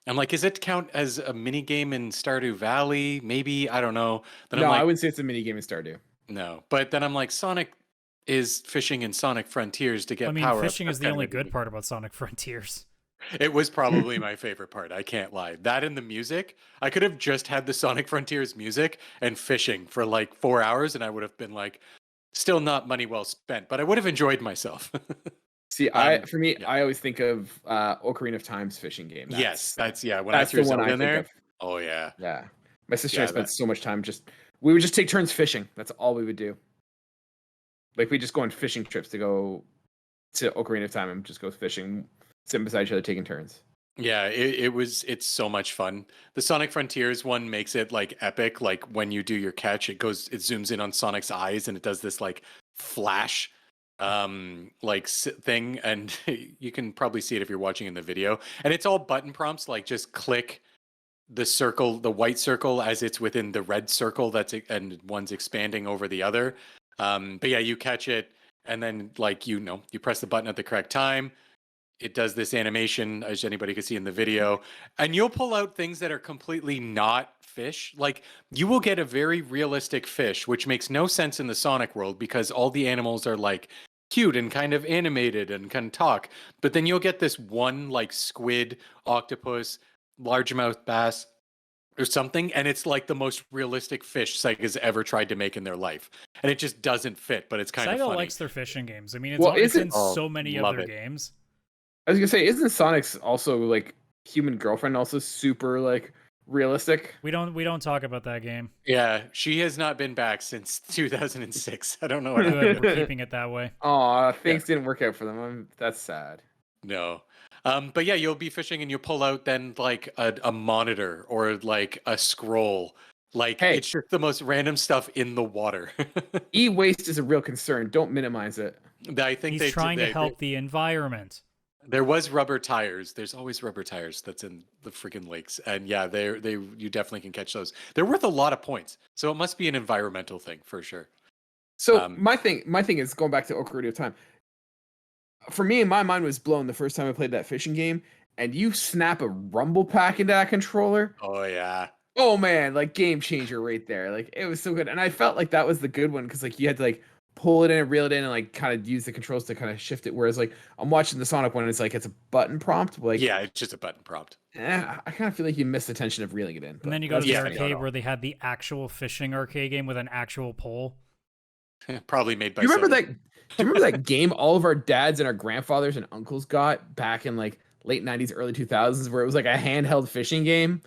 I'm like, is it count as a mini game in Stardew Valley? Maybe, I don't know. Then No, I'm like, I wouldn't say it's a mini game in Stardew. no. But then I'm like, Sonic is fishing in Sonic Frontiers to get I mean, power. fishing is the only good part about Sonic Frontiers. It was probably my favorite part. I can't lie. That and the music. I could have just had the Sonic Frontiers music and fishing for like 4 hours, and I would have been like, still not money well spent, but I would have enjoyed myself. See, yeah. I always think of Ocarina of Time's fishing game. Yes, that's when that's I threw the one Zelda I in think there. of. Oh yeah. Yeah, my sister Yeah, and I spent that- so much time we would just take turns fishing. That's all we would do. Like we just go on fishing trips to go to Ocarina of Time and just go fishing, sitting beside each other, taking turns. Yeah, it's so much fun. The Sonic Frontiers one makes it like epic. Like when you do your catch, it zooms in on Sonic's eyes and it does this like flash thing, and you can probably see it if you're watching in the video. And it's all button prompts, like just click the circle, the white circle as it's within the red circle and one's expanding over the other. But yeah, you catch it and then like you press the button at the correct time. It does this animation, as anybody can see in the video, and you'll pull out things that are completely not fish. Like you will get a very realistic fish, which makes no sense in the Sonic world because all the animals are like cute and kind of animated and can talk. But then you'll get this one like squid, octopus, largemouth bass or something, and it's like the most realistic fish Sega's ever tried to make in their life. And it just doesn't fit, but it's kind of Sega funny. likes their fishing games. I mean, Well, it's in Oh, so many love other it. games. I was gonna say, isn't Sonic's also like human girlfriend also super like realistic? We don't talk about that game. Yeah, she has not been back since 2006. I don't know what happened. Good, we're keeping it that way. Aw, things didn't work out for them. That's sad. No. But yeah, you'll be fishing and you pull out then like a monitor or like a scroll. Like Hey. it's just the most random stuff in the water. E-waste is a real concern. Don't minimize it. I think He's trying to help the environment. There was rubber tires. There's always rubber tires that's in the freaking lakes. And yeah, you definitely can catch those. They're worth a lot of points. So it must be an environmental thing for sure. So my thing is going back to Ocarina of Time. For me, my mind was blown the first time I played that fishing game, and you snap a rumble pack into that controller. Oh yeah. Oh man, like game changer right there. Like it was so good, and I felt like that was the good one because like you had to like pull it in and reel it in and like kind of use the controls to kind of shift it. Whereas like I'm watching the Sonic one, and it's like it's a button prompt. Like yeah, it's just a button prompt. I kind of feel like you miss the tension of reeling it in. And then you go to the arcade where they had the actual fishing arcade game with an actual pole. Probably made by. Do you remember that? Do you remember that game all of our dads and our grandfathers and uncles got back in like late 90s, early 2000s, where it was like a handheld fishing game,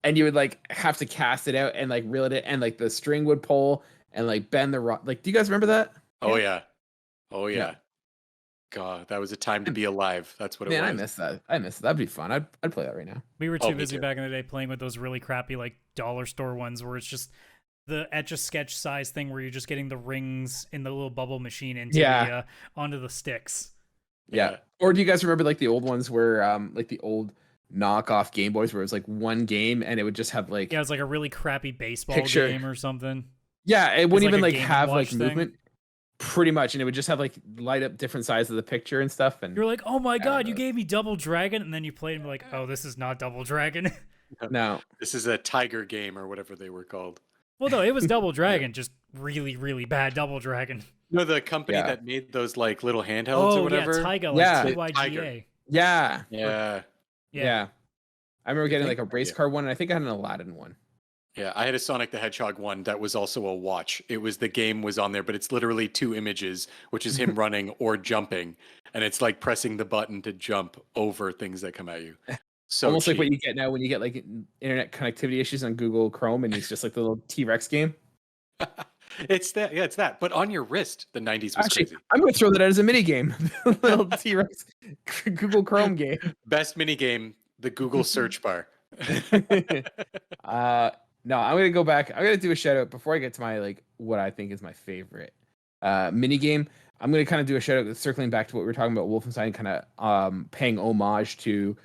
and you would like have to cast it out and like reel it in, and like the string would pull and like bend the rod. Like, do you guys remember that? Oh yeah. God, that was a time to be alive. That's what it was. Man, I miss that. That'd be fun. I'd play that right now. We were too busy back in the day playing with those really crappy like dollar store ones where it's just the Etch-a-Sketch size thing where you're just getting the rings in the little bubble machine into the, onto the sticks. Yeah. Or do you guys remember like the old ones where like the old knockoff Game Boys where it was like one game and it would just have like it was like a really crappy baseball game or something. Yeah, it wouldn't even like have like thing. movement. Pretty much, and it would just have like light up different sides of the picture and stuff. And you're like, oh my god, you gave me Double Dragon, and then you played and you're like, oh, this is not Double Dragon. No, this is a Tiger game or whatever they were called. Well, no, it was Double Dragon, just really, really bad Double Dragon. No, the company that made those like little handhelds or whatever. Taiga, like TYGA. Yeah. I remember getting like a race car one, and I think I had an Aladdin one. Yeah, I had a Sonic the Hedgehog one that was also a watch. It was the game was on there, but it's literally 2 images, which is him running or jumping, and it's like pressing the button to jump over things that come at you. So almost like what you get now when you get like internet connectivity issues on Google Chrome, and it's just like the little T-Rex game. It's that, yeah, it's that, but on your wrist. The 90s was crazy. I'm going to throw that out as a mini game, little T-Rex Google Chrome game. Best mini game, the Google search bar. No, I'm gonna go back. I'm gonna do a shout out before I get to my like what I think is my favorite mini game. I'm gonna kind of do a shout out, circling back to what we were talking about, Wolfenstein, kind of paying homage to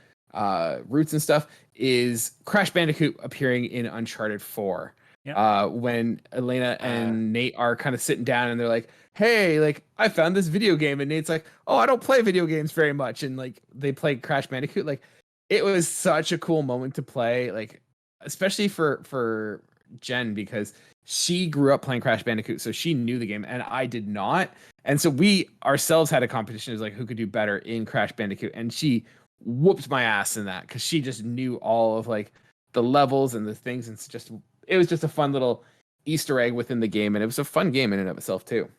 roots and stuff. Is Crash Bandicoot appearing in Uncharted 4? Yep. When Elena and Nate are kind of sitting down and they're like, "Hey, like I found this video game," and Nate's like, "Oh, I don't play video games very much," and like they play Crash Bandicoot. Like it was such a cool moment to play, like. Especially for Jen, because she grew up playing Crash Bandicoot, so she knew the game, and I did not. And so we ourselves had a competition as like who could do better in Crash Bandicoot, and she whooped my ass in that because she just knew all of like the levels and the things, and it was just a fun little Easter egg within the game, and it was a fun game in and of itself too.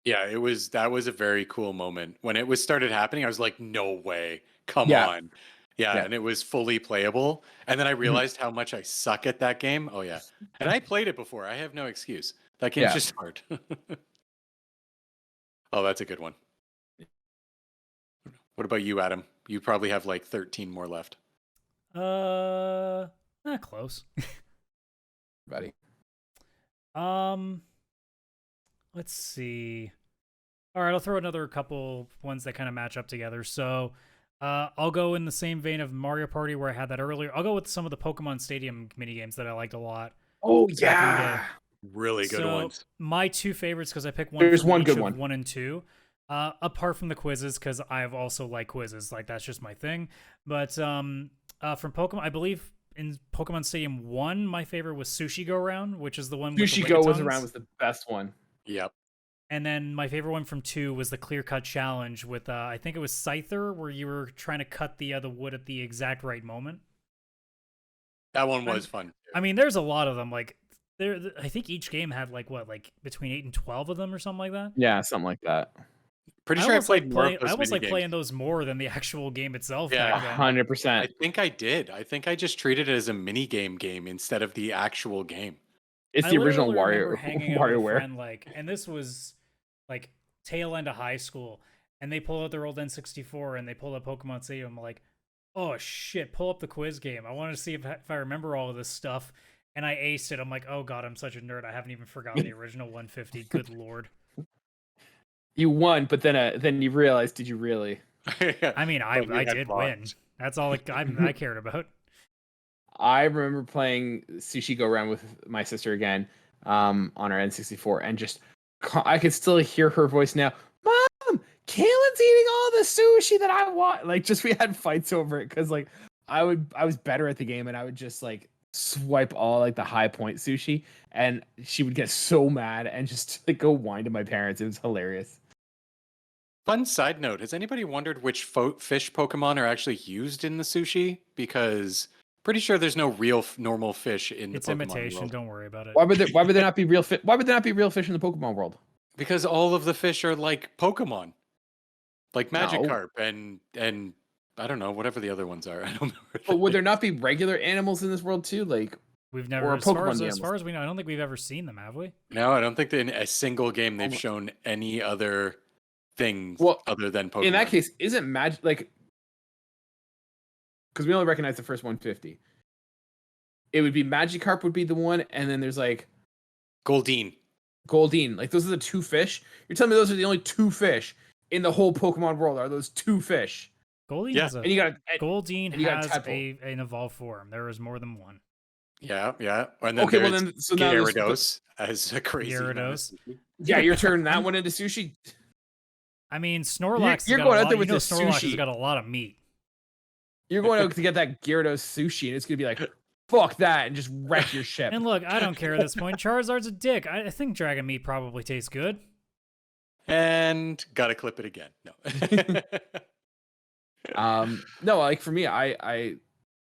Yeah, that was a very cool moment when it was started happening. I was like, no way, come on. Yeah, and it was fully playable. And then I realized how much I suck at that game. Oh, yeah. And I played it before. I have no excuse. That game's just hard. Oh, that's a good one. What about you, Adam? You probably have like 13 more left. Not close. Buddy. Let's see. All right, I'll throw another couple ones that kind of match up together. So... I'll go in the same vein of Mario Party where I had that earlier. I'll go with some of the Pokemon Stadium minigames that I liked a lot. Oh, yeah. Really good ones. My 2 favorites, because I picked one. There's one good one. 1 and 2. Apart from the quizzes, because I've also liked quizzes. Like, that's just my thing. But from Pokemon, I believe in Pokemon Stadium 1, my favorite was Sushi Go Round, which is the one with Sushi Go was around was the best one. Yep. And then my favorite one from 2 was the Clear Cut Challenge with, I think it was Scyther, where you were trying to cut the wood at the exact right moment. That one was fun. I mean, there's a lot of them. Like, I think each game had like between 8 and 12 of them or something like that. Yeah, something like that. Pretty sure I played more of those I was like playing those more than the actual game itself. Yeah, 100%. I think I did. I think I just treated it as a mini game instead of the actual game. It's the original WarioWare. Like, and this was like tail end of high school, and they pull out their old N64 and they pull up Pokemon Stadium. I'm like, oh shit, pull up the quiz game. I want to see if I remember all of this stuff. And I aced it. I'm like, oh god, I'm such a nerd. I haven't even forgotten the original 150. Good lord. You won, but then you realized, did you really? I mean, I did win. That's all I cared about. I remember playing Sushi Go Round with my sister again on our N64, and just I could still hear her voice now. Mom, Kaylan's eating all the sushi that I want. Like, just we had fights over it because like I was better at the game, and I would just like swipe all like the high point sushi, and she would get so mad and just like go whine to my parents. It was hilarious. Fun side note: has anybody wondered which fish Pokemon are actually used in the sushi? Because pretty sure there's no real normal fish in the It's Pokemon imitation. world. Don't worry about it. Why would there not be real fish? Why would there not be real fish in the Pokemon world? Because all of the fish are like Pokemon, like No. Magikarp and I don't know, whatever the other ones are. I don't remember. But would there not be regular animals in this world too? Like We've never, or as far Pokemon as animals? we know, I don't think we've ever seen them, have we? No, I don't think that in a single game they've shown any other things other than Pokemon. In that case, isn't magic like because we only recognize the first 150? It would be Magikarp would be the one, and then there's like Goldeen. Like those are the two fish. You're telling me those are the only two fish in the whole Pokemon world? Are those two fish? Goldeen Yeah. has And you got Goldeen and you got has Tadpole. an evolved form. There is more than one. Yeah. And then Okay, well there's then so now Gyarados as a crazy Gyarados. yeah, you're turning that one into sushi. I mean, Snorlax. You're has got going a out lot, there with you know, the Snorlax has sushi. got a lot of meat. You're going out to get that Gyarados sushi, and it's gonna be like, fuck that, and just wreck your ship. And look, I don't care at this point. Charizard's a dick. I think dragon meat probably tastes good. And gotta clip it again. No. No, like for me, I'd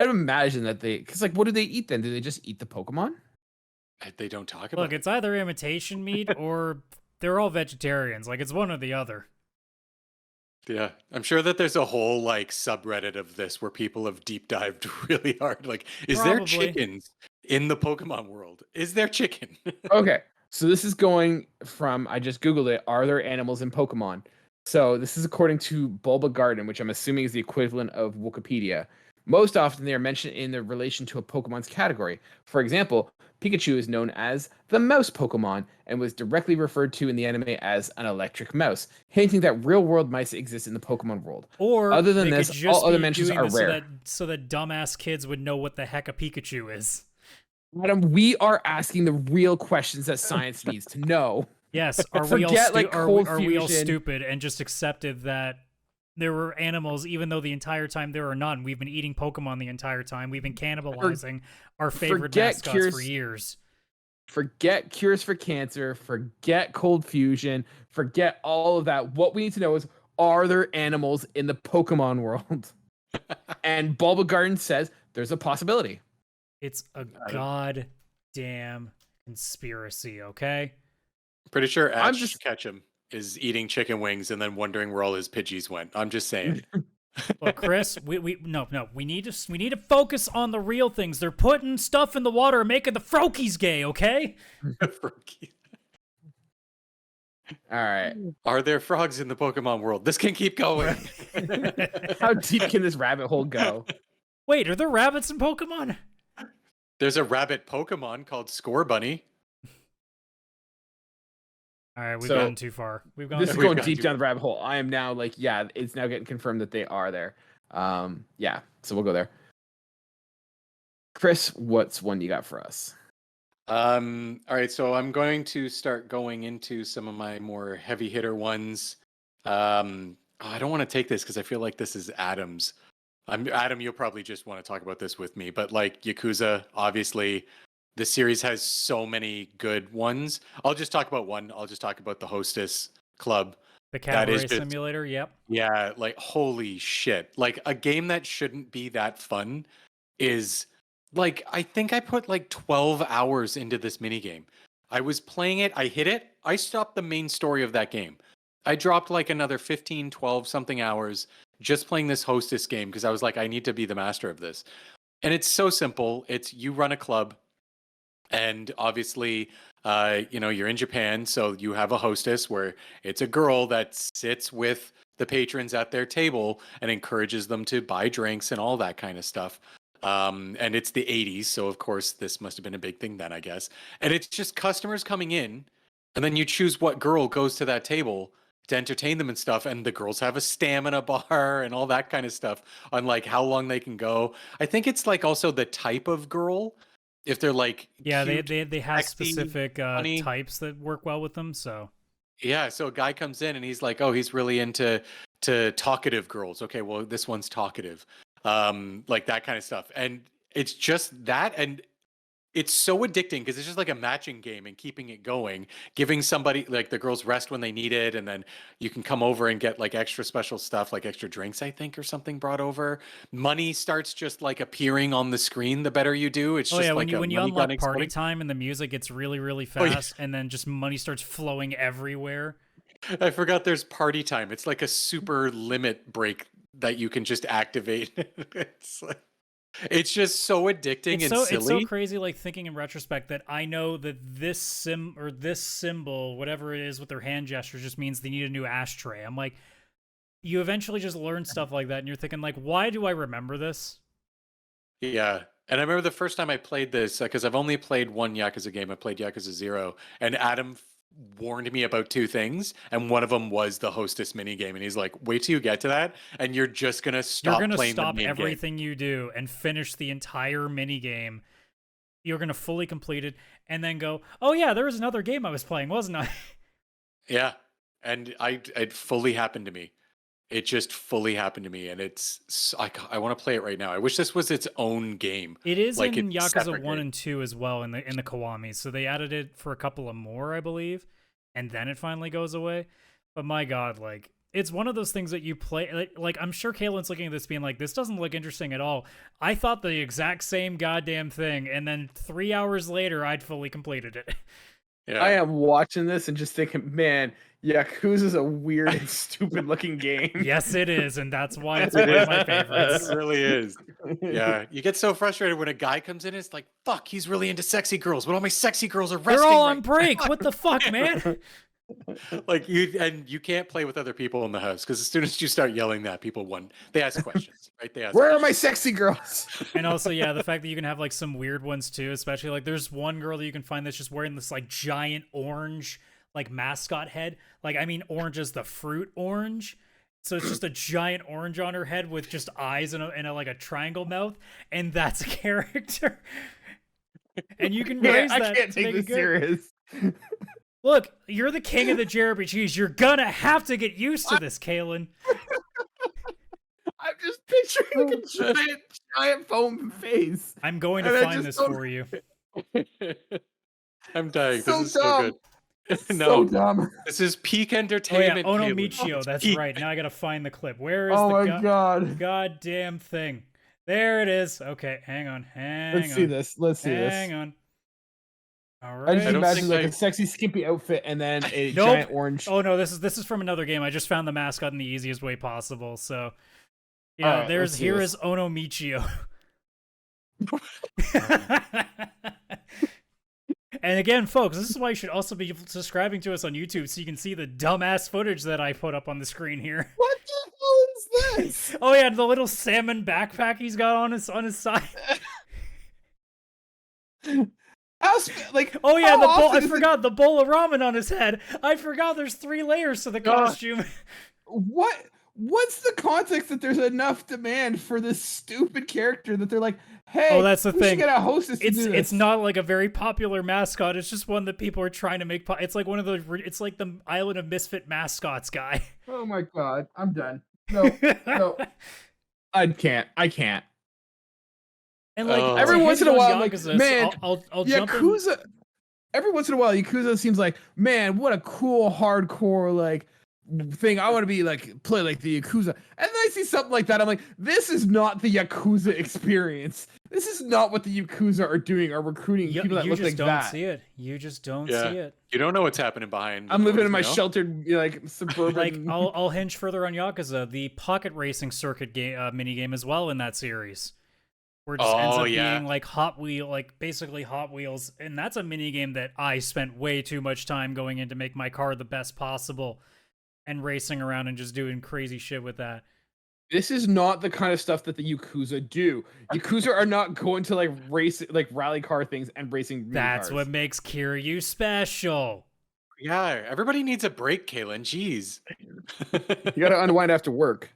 imagine that because like, what do they eat then? Do they just eat the Pokemon? They don't talk about Look, it's either imitation meat or they're all vegetarians. Like, it's one or the other. Yeah, I'm sure that there's a whole like subreddit of this where people have deep dived really hard. Like, is there Probably. chickens in the Pokemon world? Is there chicken? Okay, so this is going from, I just Googled it, are there animals in Pokemon? So this is according to Bulba Garden, which I'm assuming is the equivalent of Wikipedia. Most often they are mentioned in their relation to a Pokemon's category. For example, Pikachu is known as the mouse Pokemon and was directly referred to in the anime as an electric mouse, hinting that real-world mice exist in the Pokemon world. Or other than they this, could just all other be mentions doing are this rare. so that dumbass kids would know what the heck a Pikachu is. Adam, we are asking the real questions that science needs to know. Yes, are we all Forget, like, are Cold we all Fusion. stupid and just accepted that there were animals, even though the entire time there are none? We've been eating Pokemon the entire time. We've been cannibalizing our favorite forget mascots cures- for years. Forget cures for cancer, forget cold fusion, forget all of that. What we need to know is, are there animals in the Pokemon world? And Bulba Garden says there's a possibility. It's a goddamn conspiracy, okay? Pretty sure I'm Ash just- Ketchum is eating chicken wings and then wondering where all his Pidgeys went. I'm just saying. Look, Chris, we need to focus on the real things. They're putting stuff in the water and making the Froakies gay, okay? All right. Are there frogs in the Pokemon world? This can keep going. How deep can this rabbit hole go? Wait, are there rabbits in Pokemon? There's a rabbit Pokemon called Score Bunny. All right, we've So, gotten too far. We've gone. This is We've going got deep you. down the rabbit hole. I am now like, yeah, it's now getting confirmed that they are there. Yeah, so we'll go there. Chris, what's one you got for us? All right, so I'm going to start going into some of my more heavy hitter ones. I don't want to take this because I feel like this is Adam's. Adam, you'll probably just want to talk about this with me, but like Yakuza, obviously, the series has so many good ones. I'll just talk about one. I'll just talk about the Hostess Club. The that is Cabaret just- Simulator, yep. Yeah, like holy shit. Like a game that shouldn't be that fun is like I think I put like 12 hours into this minigame. I was playing it, I hit it, I stopped the main story of that game. I dropped like another 15, 12 something hours just playing this Hostess game because I was like, I need to be the master of this. And it's so simple. It's you run a club, and obviously, you're in Japan, so you have a hostess where it's a girl that sits with the patrons at their table and encourages them to buy drinks and all that kind of stuff. And it's the 80s, so of course this must have been a big thing then, I guess. And it's just customers coming in, and then you choose what girl goes to that table to entertain them and stuff, and the girls have a stamina bar and all that kind of stuff on like how long they can go. I think it's like also the type of girl. If they're like Yeah, cute, they have sexy, specific funny. types that work well with them, so Yeah, so a guy comes in and he's like, "Oh, he's really into talkative girls." Okay, well, this one's talkative, like that kind of stuff. And it's just that, and it's so addicting because it's just like a matching game and keeping it going, giving somebody like the girls rest when they need it, and then you can come over and get like extra special stuff, like extra drinks, I think, or something brought over. Money starts just like appearing on the screen the better you do. It's Oh just yeah, like when you money gun unlock party exploding. time and the music gets really, really Oh, yeah. fast, and then just money starts flowing everywhere. I forgot there's party time. It's like a super limit break that you can just activate. It's just so addicting and silly. It's so crazy, like thinking in retrospect that I know that this symbol, whatever it is with their hand gestures, just means they need a new ashtray. I'm like, you eventually just learn stuff like that, and you're thinking like, why do I remember this? Yeah. And I remember the first time I played this, because I've only played one Yakuza game. I played Yakuza 0, and Adam warned me about two things, and one of them was the hostess minigame. And he's like, wait till you get to that, and you're just going to stop playing the main game. You're going to stop everything you do and finish the entire minigame. You're going to fully complete it, and then go, oh yeah, there was another game I was playing, wasn't I? Yeah. And it fully happened to me. It just fully happened to me, and I want to play it right now. I wish this was its own game. It is like in it's Yakuza separate 1 game. and 2 as well in the Kiwami. So they added it for a couple of more, I believe, and then it finally goes away. But my god, like it's one of those things that you play like I'm sure Kaylan's looking at this being like, this doesn't look interesting at all. I thought the exact same goddamn thing, and then 3 hours later I'd fully completed it. Yeah. I am watching this and just thinking, man, Yakuza's a weird and stupid looking game. Yes, it is, and that's why it's one of my favorites. It really is. Yeah, you get so frustrated when a guy comes in. It's like, fuck, he's really into sexy girls, but all my sexy girls are resting. They're all on right break. What the fuck, man? Like you can't play with other people in the house because as soon as you start yelling that, they ask questions, right? They ask, Where are my sexy girls? And also, yeah, the fact that you can have like some weird ones too, especially like there's one girl that you can find that's just wearing this like giant orange like mascot head. Like, I mean, orange is the fruit orange. So it's just a giant orange on her head with just eyes and a like a triangle mouth, and that's a character. And you can raise that. I can't take this serious. Look, you're the king of the JRPGs. You're gonna have to get used to this, Kaylan. I'm just picturing a giant foam face. I'm going to find this for you. I'm dying. So this is dumb. so good. So dumb. This is peak Oh yeah, entertainment. Ono Kaylan. Michio. That's Peak. right. Now I gotta find the clip. Where is Oh the my god. goddamn thing? There it is. Okay, hang on. Let's see this. Let's see this. Hang on. All I right. just don't imagine think like I- a sexy skimpy outfit and then a Nope. giant orange. Oh no, this is from another game. I just found the mascot in the easiest way possible. So yeah, All right, let's see here this. is Ono Michio. And again, folks, this is why you should also be subscribing to us on YouTube so you can see the dumbass footage that I put up on the screen here. What the hell is this? Oh yeah, the little salmon backpack he's got on his side. Like, Oh yeah, how the bowl. often I is it- forgot the bowl of ramen on his head. I forgot there's 3 layers to the costume. What's the context that there's enough demand for this stupid character that they're like, hey, Oh, that's the we should thing. get a hostess to do this. It's not like a very popular mascot. It's just one that people are trying to make. It's like one of the. It's like the Island of Misfit mascots guy. Oh my god, I'm done. No, no, I can't. And like Oh. to Every once hinge in a on while, I'm like, Yakuza, so man, I'll jump in. Yakuza. Every once in a while, Yakuza seems like, man, what a cool hardcore like thing. I want to be like play like the Yakuza, and then I see something like that. I'm like, this is not the Yakuza experience. This is not what the Yakuza are doing. Are recruiting people that You look just like don't that. see it. You just don't Yeah. see it. You don't know what's happening behind. the I'm living doors, in my you know? sheltered like suburban. Like I'll hinge further on Yakuza, the pocket racing circuit game mini game as well in that series. Where it just ends Oh, up yeah. being like basically Hot Wheels, and that's a mini game that I spent way too much time going in to make my car the best possible, and racing around and just doing crazy shit with that. This is not the kind of stuff that the Yakuza do. Yakuza are not going to like race like rally car things and racing. mini That's cars. what makes Kiryu special. Yeah, everybody needs a break, Kaylan. Jeez. You got to unwind after work.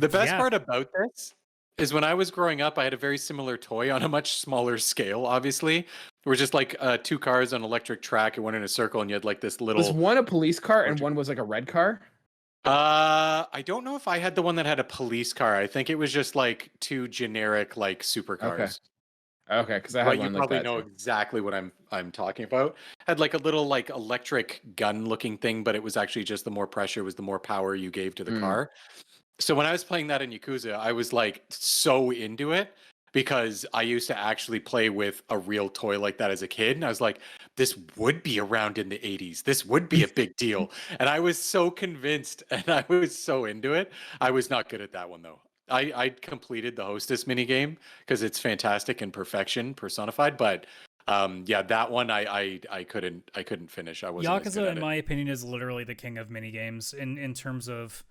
The best Yeah. part about this is when I was growing up, I had a very similar toy on a much smaller scale, obviously. It was just like 2 cars on an electric track and went in a circle, and you had like this little. Was one a police car and one was like a red car? I don't know if I had the one that had a police car. I think it was just like two generic like supercars. Okay, because I had But you one like probably that know too. exactly what I'm talking about. Had like a little like electric gun looking thing, but it was actually just the more pressure was the more power you gave to the Mm. car. So when I was playing that in Yakuza, I was like so into it because I used to actually play with a real toy like that as a kid. And I was like, this would be around in the 80s. This would be a big deal. And I was so convinced and I was so into it. I was not good at that one though. I completed the hostess mini game because it's fantastic and perfection personified. But yeah, that one I couldn't finish. I wasn't as good Yakuza, at in it. my opinion, is literally the king of minigames in terms of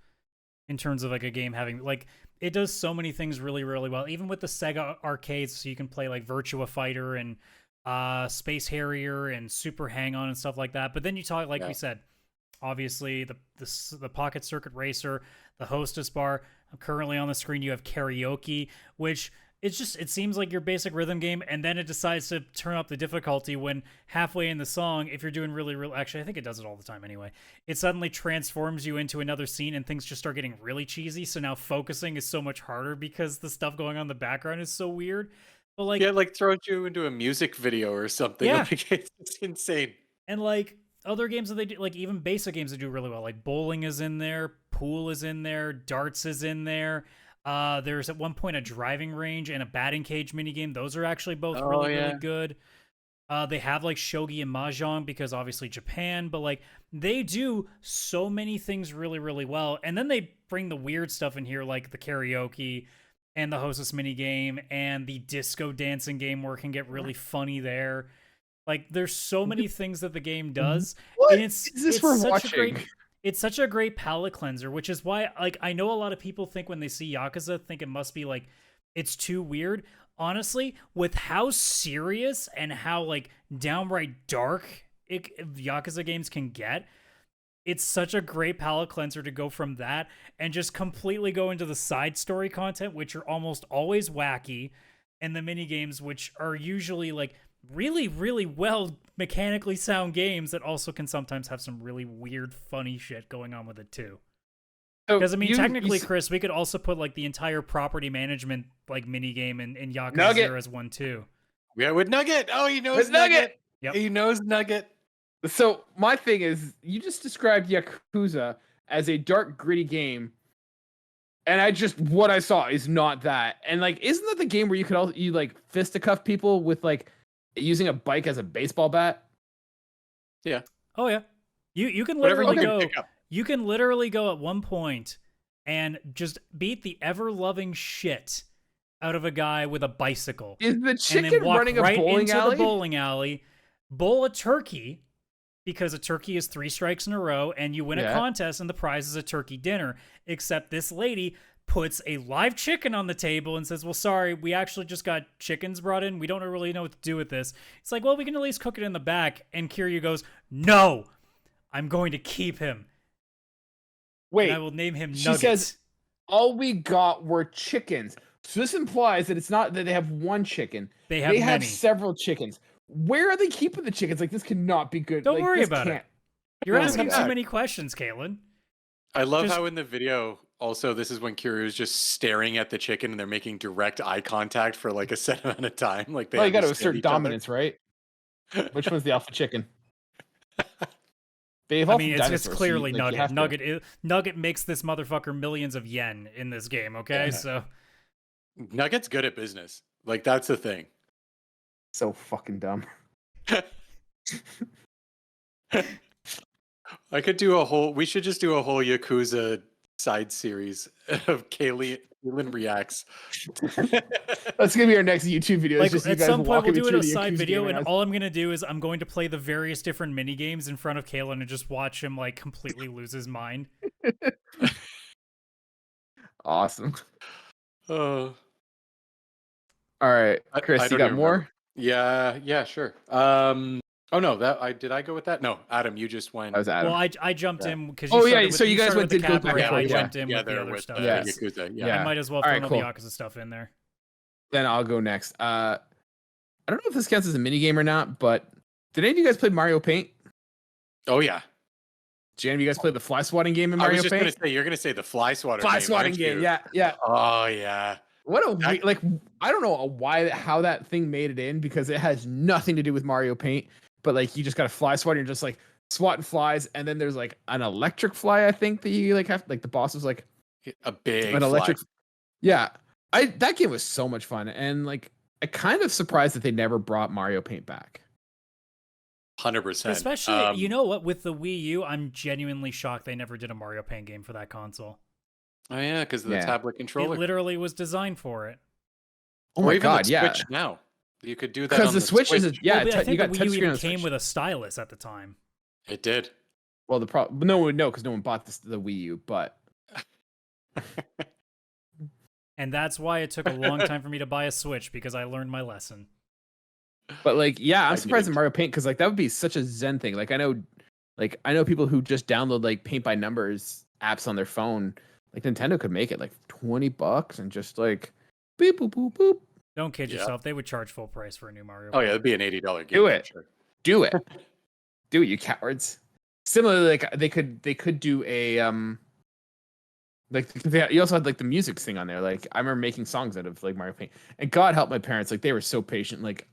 like a game having like it does so many things really really well, even with the Sega arcades, so you can play like Virtua Fighter and Space Harrier and Super Hang On and stuff like that. But then you talk, like Yeah. we said, obviously the Pocket Circuit Racer, the Hostess Bar. Currently on the screen you have karaoke, which it seems like your basic rhythm game, and then it decides to turn up the difficulty when halfway in the song, if you're doing really actually I think it does it all the time anyway, it suddenly transforms you into another scene and things just start getting really cheesy, so now focusing is so much harder because the stuff going on in the background is so weird. But like, Yeah, like throws you into a music video or something. Yeah. Like it's insane. and like other games that they do, like even basic games that do really well, like bowling is in there, pool is in there, darts is in there. There's at one point a driving range and a batting cage minigame. Those are actually both Oh, really yeah. good. They have like shogi and mahjong because obviously Japan, but like they do so many things really really well. And then they bring the weird stuff in here, like the karaoke and the hostess minigame and the disco dancing game, where it can get really funny there. Like there's so many things that the game does, What and is this we're watching? it's such a great palate cleanser, which is why like I know a lot of people think when they see Yakuza think it must be like it's too weird. Honestly, with how serious and how like downright dark Yakuza games can get, it's such a great palate cleanser to go from that and just completely go into the side story content, which are almost always wacky, and the mini games, which are usually like really, really well mechanically sound games that also can sometimes have some really weird, funny shit going on with it too. So Because I mean, you technically, s- Chris, we could also put like the entire property management like mini game in Yakuza Nugget. 0 as one too. Yeah, with Nugget. Oh, he knows With Nugget! Yep. He knows Nugget. So my thing is, you just described Yakuza as a dark, gritty game, and what I saw is not that. And like, isn't that the game where you like fisticuff people with like using a bike as a baseball bat? Oh yeah. You can Whatever literally you go. can pick up. You can literally go at one point and just beat the ever loving shit out of a guy with a bicycle. Is the And chicken then walk running a right bowling into alley? the bowling alley, bowl a turkey, because a turkey is 3 strikes in a row, and you win a Yeah. contest, and the prize is a turkey dinner. Except this lady puts a live chicken on the table and says, well, sorry, we actually just got chickens brought in. We don't really know what to do with this. It's like, well, we can at least cook it in the back. And Kiryu goes, no, I'm going to keep him. Wait, And I will name him she Nuggets. says- all we got were chickens. So this implies that it's not that they have one chicken. they have They have many. several chickens. Where are they keeping the chickens? Like, this cannot be good. Don't Like, worry this about it. can't. You're Oh my asking too God. many questions, Kaylan. I love Just- how in the video, also, this is when Kiryu is just staring at the chicken and they're making direct eye contact for like a set amount of time. Like they Well, you got to understand assert each other. dominance, right? Which one's the alpha chicken? They I evolved mean, from it's dinosaurs, so clearly you Nugget. have to. Nugget makes this motherfucker millions of yen in this game. Okay, Yeah. so Nugget's good at business. Like that's the thing. So fucking dumb. I could do a whole. We should just do a whole Yakuza side series of Kaylan reacts. That's gonna be our next YouTube video. like It's just you at guys some point walking we'll me do it through a the side Yakuza video, game and as- all I'm gonna do is I'm going to play the various different mini games in front of Kaylan and just watch him like completely lose his mind. Awesome. Uh, All right, I Chris, you don't got even more? remember. Yeah, sure. Oh no, did I go with that? No, Adam, you just went. That was Adam. Well, I jumped in because Oh, yeah, so you guys went the to go back cabaret. and I forth, jumped in with the together other with stuff. Yes. Yakuza. Yeah. I might as well All throw right, all cool. the Yakuza stuff in there. Then I'll go next. I don't know if this counts as a mini game or not, but did any of you guys play Mario Paint? Oh yeah. Jan, you guys played the fly swatting game in I Mario was just Paint? gonna say you're gonna say the fly swatter. Fly game, swatting aren't game, you? yeah. Oh yeah. What a That- like I don't know how that thing made it in because it has nothing to do with Mario Paint, but like you just got a fly swatter, you're just like swatting flies, and then there's like an electric fly, I think that you like have like the boss is like A big an electric. fly. Yeah, that game was so much fun, and like I kind of surprised that they never brought Mario Paint back. 100%. Especially, you know what? With the Wii U, I'm genuinely shocked they never did a Mario Paint game for that console. Oh yeah, because of the tablet controller. It literally was designed for it. Oh or my even god, the yeah. Switch now. You could do that Because on the Switch is Well, but I you think got the Wii U touchscreen even on the came Switch. with a stylus at the time. It did. Well, the problem no one would know because no one bought the Wii U, but And that's why it took a long time for me to buy a Switch, because I learned my lesson. like yeah, I'm I surprised at didn't. Mario Paint because like that would be such a zen thing. Like I know people who just download like paint by numbers apps on their phone. Like Nintendo could make it like $20 and just like beep boop boop boop. Don't kid Yeah. yourself. They would charge full price for a new Mario Oh Paint. yeah, it'd be an $80 game. Do for it. Sure. Do it. Do it, you cowards. Similarly, like they could do a like you also had like the music thing on there. Like I remember making songs out of like Mario Paint, and God help my parents, like they were so patient. Like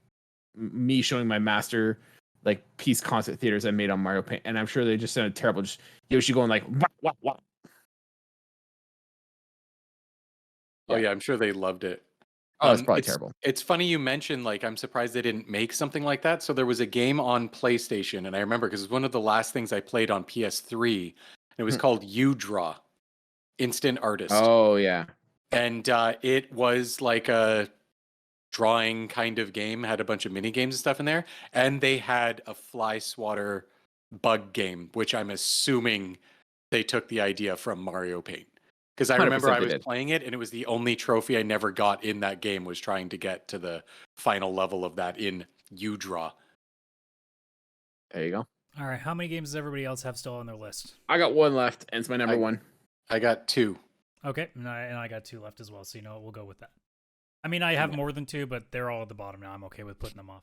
me showing my master like piece concert theaters I made on Mario Paint, and I'm sure they just sounded terrible. Just Yoshi going like what. Oh yeah, I'm sure they loved it. Oh, it's probably terrible. It's funny you mentioned, like, I'm surprised they didn't make something like that. So there was a game on PlayStation, and I remember because it was one of the last things I played on PS3. It was called You Draw, Instant Artist. Oh yeah. And it was like a drawing kind of game, had a bunch of mini games and stuff in there. And they had a fly swatter bug game, which I'm assuming they took the idea from Mario Paint. Because I remember 100% I they was did. playing it, and it was the only trophy I never got in that game was trying to get to the final level of that in You Draw. There you go. All right, how many games does everybody else have still on their list? I got one left, and it's my number one. I got 2. Okay, and I got 2 left as well, so you know what, we'll go with that. I mean, I have more than 2, but they're all at the bottom now. I'm okay with putting them off.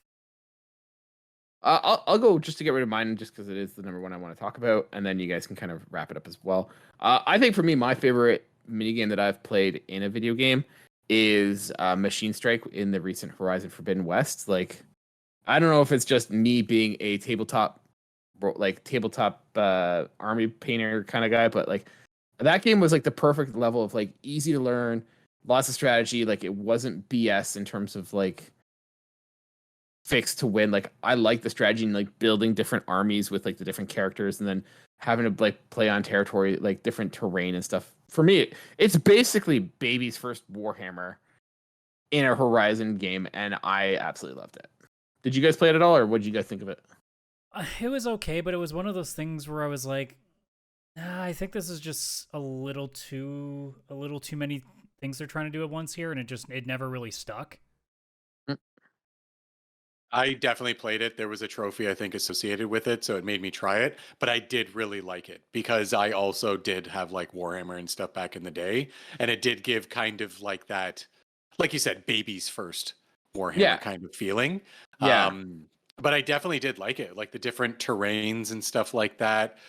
I'll go just to get rid of mine, just because it is the number one I want to talk about, and then you guys can kind of wrap it up as well. I think for me, my favorite minigame that I've played in a video game is Machine Strike in the recent Horizon Forbidden West. Like, I don't know if it's just me being a tabletop army painter kind of guy, but like that game was like the perfect level of like easy to learn, lots of strategy. Like it wasn't BS in terms of like fixed to win. Like I like the strategy and like building different armies with like the different characters and then having to like play on territory, like different terrain and stuff. For me, it's basically baby's first Warhammer in a Horizon game, and I absolutely loved it. Did you guys play it at all, or what did you guys think of it? It was okay, but it was one of those things where I was like, I think this is just a little too many things they're trying to do at once here, and it never really stuck. I definitely played it. There was a trophy, I think, associated with it, so it made me try it. But I did really like it because I also did have like Warhammer and stuff back in the day, and it did give kind of like that, like you said, baby's first Warhammer kind of feeling. Yeah. But I definitely did like it, like the different terrains and stuff like that,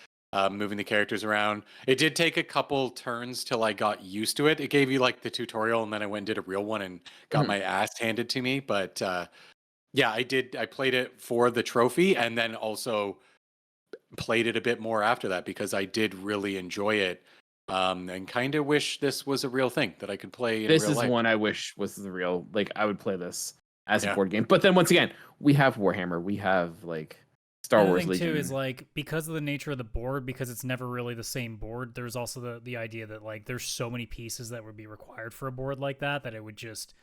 moving the characters around. It did take a couple turns till I got used to it. It gave you like the tutorial, and then I went and did a real one and got my ass handed to me. But yeah, I did. I played it for the trophy and then also played it a bit more after that because I did really enjoy it and kind of wish this was a real thing that I could play in This real is life. one I wish was the real, like I would play this as a board game. But then once again, we have Warhammer, we have like Star Wars Legion. The thing Legion. too is like because of the nature of the board, because it's never really the same board, there's also the idea that like there's so many pieces that would be required for a board like that it would just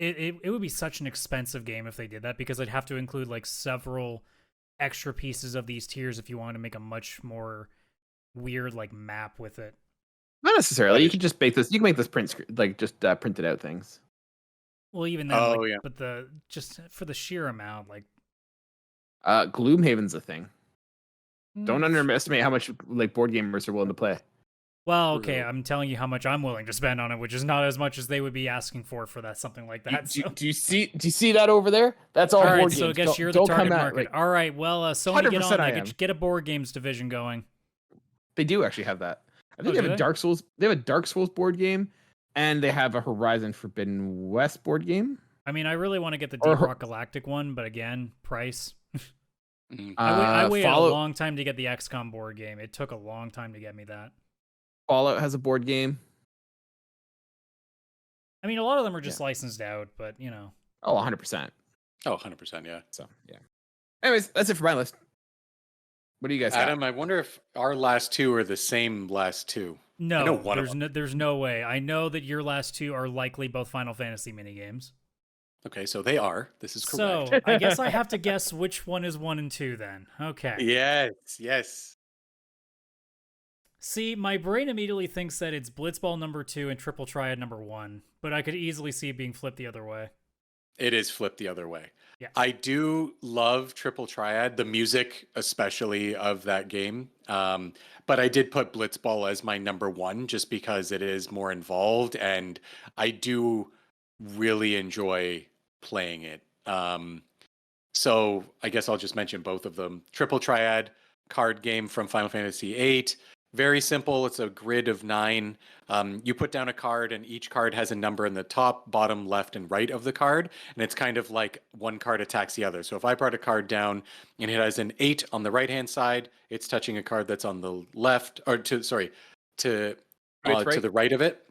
it would be such an expensive game if they did that, because I'd have to include like several extra pieces of these tiers if you wanted to make a much more weird like map with it. Not necessarily. You can just make this. You can make this just printed out things. Well, even then, but just for the sheer amount, like Gloomhaven's a thing. Don't underestimate how much like board gamers are willing to play. Well, okay, I'm telling you how much I'm willing to spend on it, which is not as much as they would be asking for that something like that. Do you see that over there? That's all right, board so I games. guess you're the target market. All right, well, Sony, get on that. Get a board games division going. They do actually have that. I think Oh, they have do a they? Dark Souls. They have a Dark Souls board game, and they have a Horizon Forbidden West board game. I mean, I really want to get the Or Deep Rock Galactic one, but again, price. Mm. I waited a Fallout. long time to get the XCOM board game. It took a long time to get me that. Fallout has a board game. I mean, a lot of them are just licensed out, but you know. Oh, 100%. Oh, 100%, yeah. So yeah. Anyways, that's it for my list. What do you guys Adam, got? I wonder if our last two are the same last two. I know No, one of them. there's no way. I know that your last two are likely both Final Fantasy minigames. Okay, so they are. This is correct. So I guess I have to guess which one is 1 and 2 then. Okay. Yes. See, my brain immediately thinks that it's Blitzball number 2 and Triple Triad number 1, but I could easily see it being flipped the other way. It is flipped the other way. Yeah. I do love Triple Triad, the music especially of that game. But I did put Blitzball as my number 1 just because it is more involved and I do really enjoy playing it. So I guess I'll just mention both of them. Triple Triad card game from Final Fantasy VIII. Very simple. It's a grid of 9. You put down a card, and each card has a number in the top, bottom, left, and right of the card. And it's kind of like one card attacks the other. So if I brought a card down and it has an 8 on the right-hand side, it's touching a card that's on the left, or to the right of it.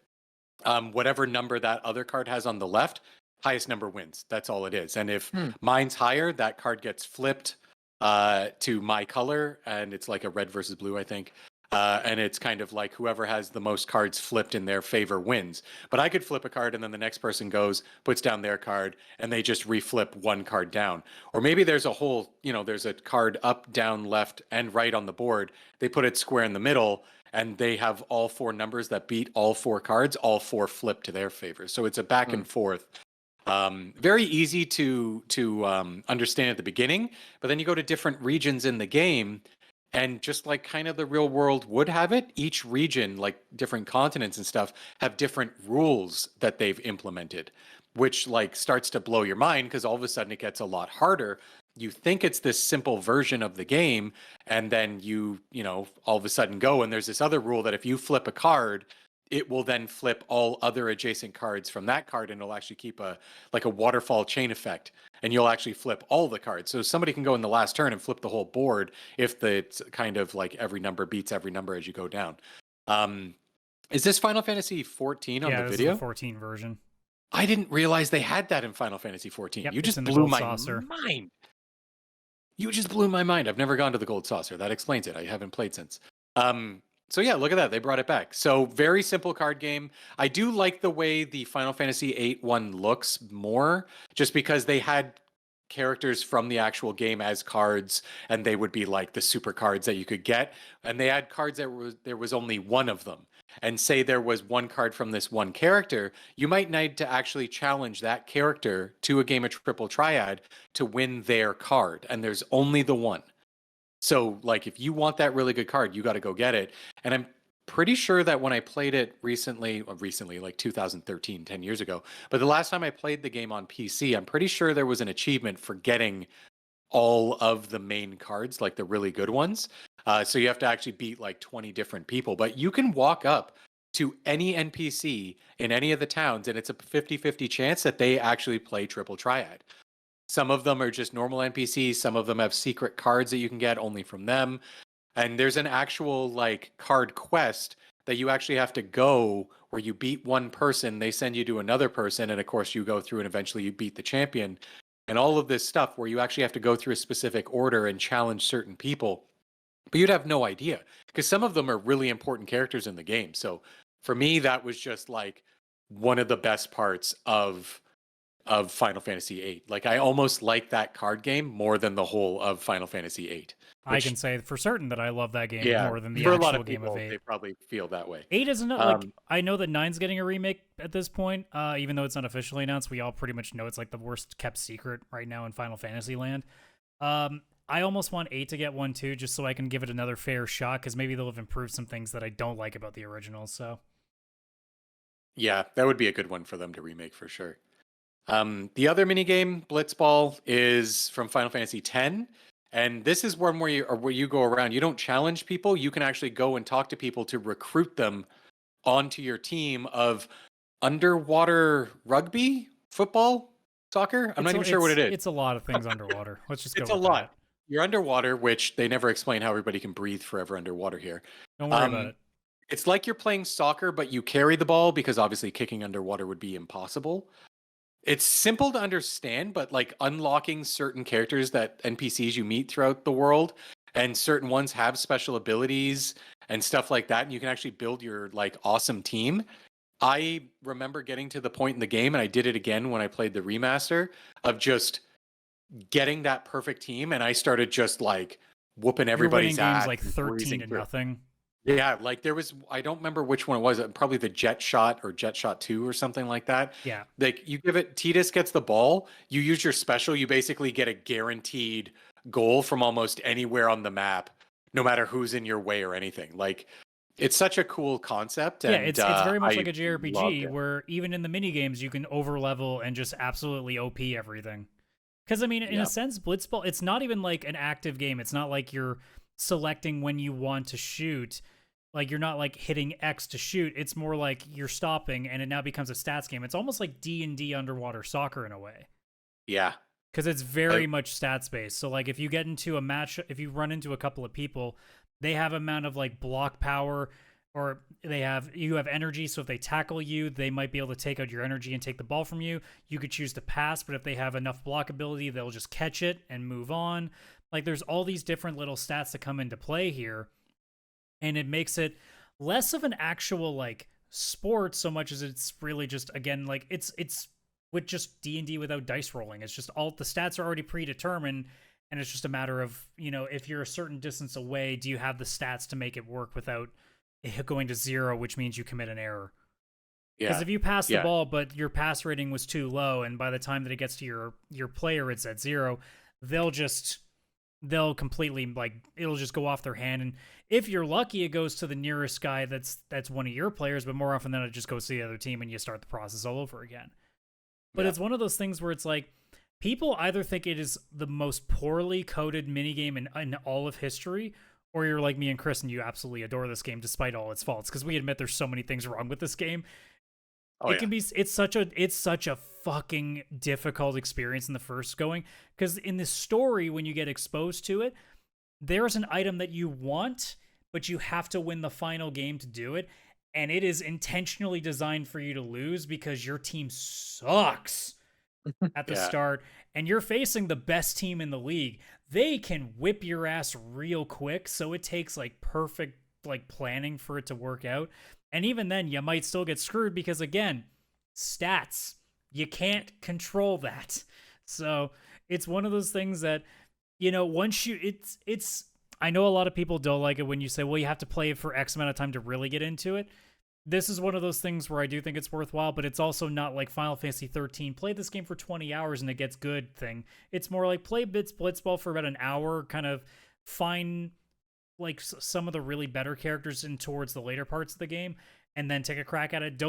Whatever number that other card has on the left, highest number wins. That's all it is. And if mine's higher, that card gets flipped to my color, and it's like a red versus blue, I think. And it's kind of like whoever has the most cards flipped in their favor wins. But I could flip a card and then the next person goes, puts down their card, and they just reflip one card down. Or maybe there's a whole, there's a card up, down, left, and right on the board. They put it square in the middle, and they have all 4 numbers that beat all 4 cards, all 4 flip to their favor. So it's a back and forth. Very easy to understand at the beginning, but then you go to different regions in the game. And just like kind of the real world would have it, each region, like different continents and stuff, have different rules that they've implemented, which like starts to blow your mind because all of a sudden it gets a lot harder. You think it's this simple version of the game, and then you all of a sudden go and there's this other rule that if you flip a card, it will then flip all other adjacent cards from that card, and it'll actually keep a waterfall chain effect, and you'll actually flip all the cards. So somebody can go in the last turn and flip the whole board if it's kind of like every number beats every number as you go down. Is this Final Fantasy 14 on the this video? is the 14 version. I didn't realize they had that in Final Fantasy 14. Yep, You it's just in the blew gold my saucer. mind. You just blew my mind. I've never gone to the Gold Saucer. That explains it. I haven't played since. So yeah, look at that. They brought it back. So very simple card game. I do like the way the Final Fantasy VIII one looks more, just because they had characters from the actual game as cards, and they would be like the super cards that you could get. And they had cards that there was only one of them. And say there was one card from this one character, you might need to actually challenge that character to a game of Triple Triad to win their card. And there's only the one. So, like, if you want that really good card, you got to go get it. And I'm pretty sure that when I played it recently, like 2013, 10 years ago, but the last time I played the game on PC, I'm pretty sure there was an achievement for getting all of the main cards, like the really good ones. So you have to actually beat like 20 different people, but you can walk up to any NPC in any of the towns, and it's a 50-50 chance that they actually play Triple Triad. Some of them are just normal NPCs. Some of them have secret cards that you can get only from them. And there's an actual like card quest that you actually have to go where you beat one person, they send you to another person, and of course you go through and eventually you beat the champion. And all of this stuff where you actually have to go through a specific order and challenge certain people. But you'd have no idea because some of them are really important characters in the game. So for me, that was just like one of the best parts of Final Fantasy VIII. Like I almost like that card game more than the whole of Final Fantasy VIII. I can say for certain that I love that game more than the for actual a lot of game people, of 8. they probably feel that way. 8 isn't like I know that 9's getting a remake at this point, even though it's not officially announced. We all pretty much know it's like the worst kept secret right now in Final Fantasy land. I almost want 8 to get one too, just so I can give it another fair shot, because maybe they'll have improved some things that I don't like about the original. So yeah, that would be a good one for them to remake for sure. The other minigame, Blitzball, is from Final Fantasy X, And this is one where you go around. You don't challenge people. You can actually go and talk to people to recruit them onto your team of underwater rugby, football, soccer. I'm not even sure what it is. It's a lot of things underwater. Let's just go. It's a with lot. that. You're underwater, which they never explain how everybody can breathe forever underwater here. Don't worry about it. It's like you're playing soccer, but you carry the ball because obviously kicking underwater would be impossible. It's simple to understand, but like unlocking certain characters that NPCs you meet throughout the world, and certain ones have special abilities and stuff like that, and you can actually build your like awesome team. I remember getting to the point in the game, and I did it again when I played the remaster, of just getting that perfect team, and I started just like whooping everybody's You're winning ass, games like and 13 breezing to through. nothing. Yeah, like there was, I don't remember which one it was, probably the Jet Shot or Jet Shot 2 or something like that. Yeah. Like you give it, Titus gets the ball, you use your special, you basically get a guaranteed goal from almost anywhere on the map, no matter who's in your way or anything. Like it's such a cool concept. And, It's very much like a loved JRPG it. where even in the mini games you can over level and just absolutely OP everything. Because I mean, in Yeah. a sense, Blitzball, it's not even like an active game. It's not like you're selecting when you want to shoot. Like you're not like hitting X to shoot. It's more like you're stopping, and it now becomes a stats game. It's almost like D&D underwater soccer in a way. Yeah. Because it's very much stats based. So like if you get into a match, if you run into a couple of people, they have amount of like block power, or you have energy. So if they tackle you, they might be able to take out your energy and take the ball from you. You could choose to pass, but if they have enough block ability, they'll just catch it and move on. Like there's all these different little stats that come into play here. And it makes it less of an actual like sport so much as it's really just, again, like it's with just D&D without dice rolling. It's just all the stats are already predetermined, and it's just a matter of, if you're a certain distance away, do you have the stats to make it work without it going to 0, which means you commit an error. Because if you pass the ball but your pass rating was too low, and by the time that it gets to your player it's at 0, they'll completely, like, it'll just go off their hand. And if you're lucky, it goes to the nearest guy that's one of your players, but more often than not, it just goes to the other team and you start the process all over again. But it's one of those things where it's like, people either think it is the most poorly coded minigame in all of history, or you're like me and Chris and you absolutely adore this game despite all its faults, because we admit there's so many things wrong with this game. It's such a fucking difficult experience in the first going, because in the story, when you get exposed to it, there's an item that you want, but you have to win the final game to do it, and it is intentionally designed for you to lose because your team sucks at the start, and you're facing the best team in the league. They can whip your ass real quick, so it takes like perfect like planning for it to work out. And even then, you might still get screwed because, again, stats. You can't control that. So it's one of those things that, once you, it's, I know a lot of people don't like it when you say, well, you have to play it for X amount of time to really get into it. This is one of those things where I do think it's worthwhile, but it's also not like Final Fantasy 13. Play this game for 20 hours and it gets good thing. It's more like play Blitzball for about an hour, kind of find like some of the really better characters in towards the later parts of the game, and then take a crack at it.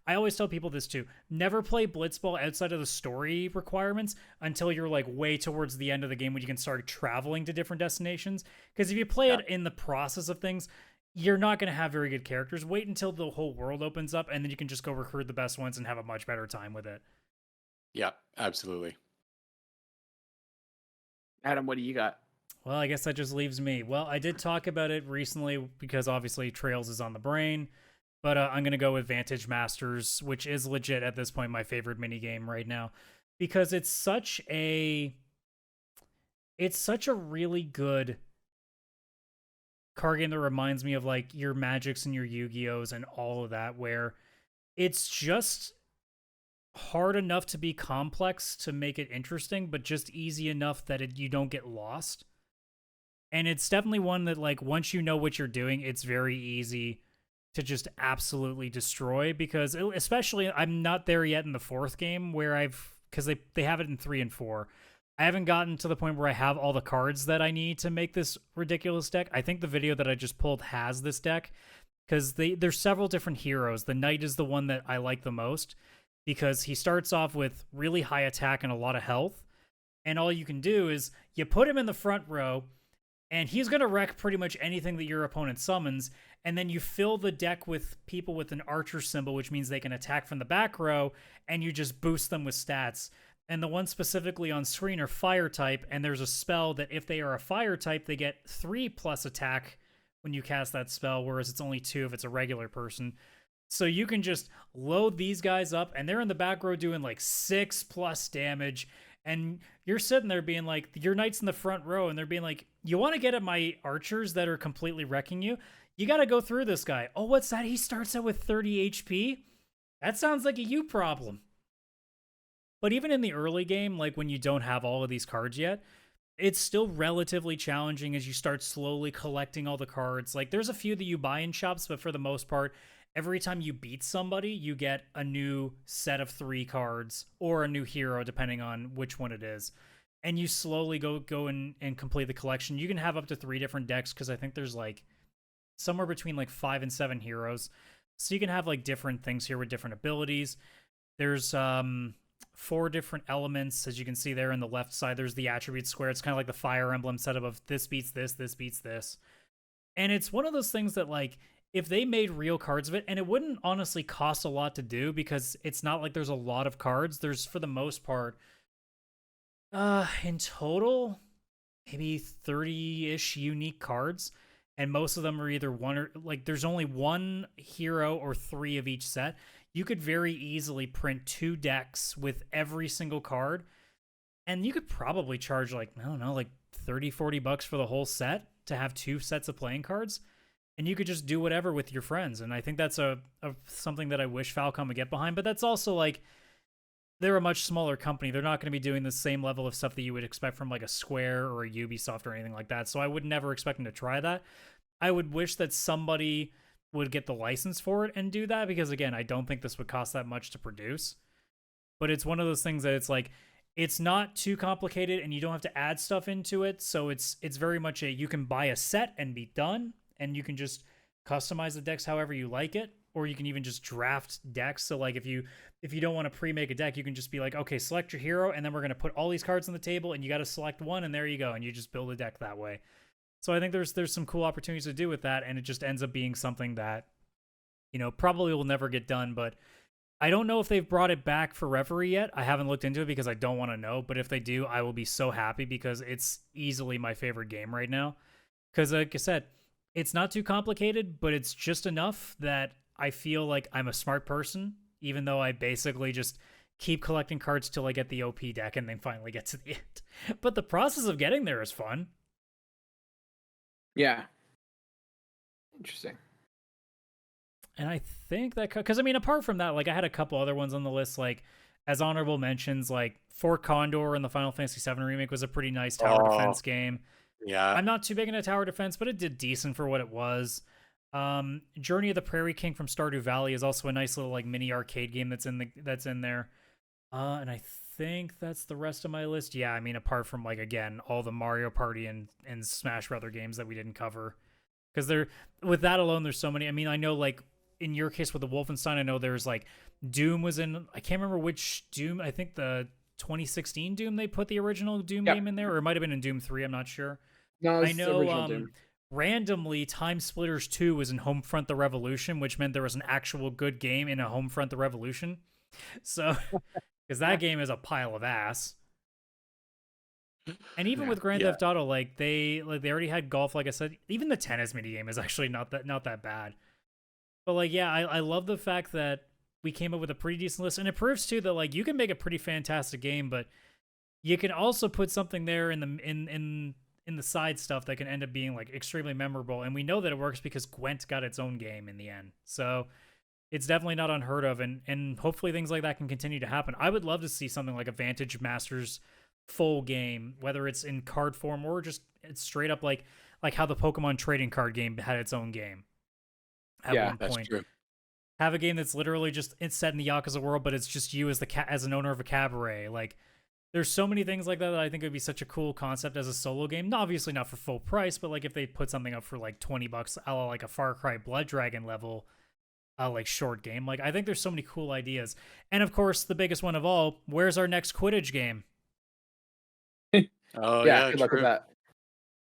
I always tell people this too. Never play Blitzball outside of the story requirements until you're like way towards the end of the game when you can start traveling to different destinations. Because if you play it in the process of things, you're not going to have very good characters. Wait until the whole world opens up, and then you can just go recruit the best ones and have a much better time with it. Yeah, absolutely. Adam, what do you got? Well, I guess that just leaves me. Well, I did talk about it recently because obviously Trails is on the brain, but I'm going to go with Vantage Masters, which is legit at this point my favorite minigame right now, because it's such a really good card game that reminds me of like your Magics and your Yu-Gi-Ohs and all of that, where it's just hard enough to be complex to make it interesting, but just easy enough that you don't get lost. And it's definitely one that, like, once you know what you're doing, it's very easy to just absolutely destroy, because especially I'm not there yet in the fourth game because they have it in 3 and 4. I haven't gotten to the point where I have all the cards that I need to make this ridiculous deck. I think the video that I just pulled has this deck, because there's several different heroes. The Knight is the one that I like the most, because he starts off with really high attack and a lot of health, And all you can do is you put him in the front row, and he's going to wreck pretty much anything that your opponent summons. And then you fill the deck with people with an archer symbol, which means they can attack from the back row, and you just boost them with stats. And the ones specifically on screen are fire type, and there's a spell that if they are a fire type, they get 3+ attack when you cast that spell, whereas it's only 2 if it's a regular person. So you can just load these guys up, and they're in the back row doing like 6+ damage. And you're sitting there being like, your knight's in the front row, and they're being like, you want to get at my archers that are completely wrecking you? You got to go through this guy. Oh, what's that? He starts out with 30 HP? That sounds like a you problem. But even in the early game, like when you don't have all of these cards yet, it's still relatively challenging as you start slowly collecting all the cards. Like there's a few that you buy in shops, but for the most part, every time you beat somebody, you get a new set of 3 cards or a new hero, depending on which one it is. And you slowly go and complete the collection. You can have up to 3 different decks because I think there's like somewhere between like 5 and 7 heroes. So you can have like different things here with different abilities. There's 4 different elements, as you can see there on the left side. There's the attribute square. It's kind of like the Fire Emblem setup of this beats this, this beats this. And it's one of those things that like, if they made real cards of it, and it wouldn't honestly cost a lot to do because it's not like there's a lot of cards. There's, for the most part, in total, maybe 30-ish unique cards. And most of them are either one or like there's only 1 hero or 3 of each set. You could very easily print 2 decks with every single card. And you could probably charge like, I don't know, like $30-$40 for the whole set to have 2 sets of playing cards. And you could just do whatever with your friends. And I think that's a something that I wish Falcom would get behind. But that's also like, they're a much smaller company. They're not going to be doing the same level of stuff that you would expect from like a Square or a Ubisoft or anything like that. So I would never expect them to try that. I would wish that somebody would get the license for it and do that. Because again, I don't think this would cost that much to produce. But it's one of those things that it's like, it's not too complicated and you don't have to add stuff into it. So it's very much you can buy a set and be done. And you can just customize the decks however you like it, or you can even just draft decks. So like if you don't want to pre-make a deck, you can just be like, okay, select your hero, and then we're going to put all these cards on the table, and you got to select one, and there you go, and you just build a deck that way. So I think there's some cool opportunities to do with that, and it just ends up being something that, you know, probably will never get done. But I don't know if they've brought it back for Reverie yet. I haven't looked into it because I don't want to know. But if they do, I will be so happy because it's easily my favorite game right now. Because like I said, it's not too complicated, but it's just enough that I feel like I'm a smart person, even though I basically just keep collecting cards till I get the OP deck and then finally get to the end. But the process of getting there is fun. Yeah. Interesting. And I think that, because I mean, apart from that, like I had a couple other ones on the list, like as honorable mentions, like Fort Condor in the Final Fantasy VII Remake was a pretty nice tower defense game. Yeah. I'm not too big into tower defense, but it did decent for what it was. Journey of the Prairie King from Stardew Valley is also a nice little like mini arcade game that's in there. And I think that's the rest of my list. Yeah, I mean, apart from like again all the Mario Party and Smash Brother games that we didn't cover, because with that alone, there's so many. I mean, I know like in your case with the Wolfenstein, I know there's like Doom was in. I can't remember which Doom. I think the 2016 Doom they put the original Doom game in there, or it might have been in Doom 3. I'm not sure. No, I know randomly Time Splitters 2 was in Homefront the Revolution, which meant there was an actual good game in a Homefront the Revolution. So, because that game is a pile of ass. And even with Grand Theft Auto, like they already had golf. Like I said, even the tennis mini game is actually not that bad. But like, yeah, I love the fact that we came up with a pretty decent list, and it proves too that like you can make a pretty fantastic game, but you can also put something there in the side stuff that can end up being like extremely memorable. And we know that it works because Gwent got its own game in the end. So it's definitely not unheard of, and hopefully things like that can continue to happen. I would love to see something like a Vantage Masters full game, whether it's in card form or just it's straight up like how the Pokemon trading card game had its own game at one point. That's true. Have a game that's literally just it's set in the Yakuza world, but it's just you as as an owner of a cabaret. Like there's so many things like that I think would be such a cool concept as a solo game. Obviously not for full price, but like if they put something up for like $20, a la like a Far Cry Blood Dragon level, like short game. Like I think there's so many cool ideas. And of course, the biggest one of all, where's our next Quidditch game? Oh Yeah, good luck with true. that.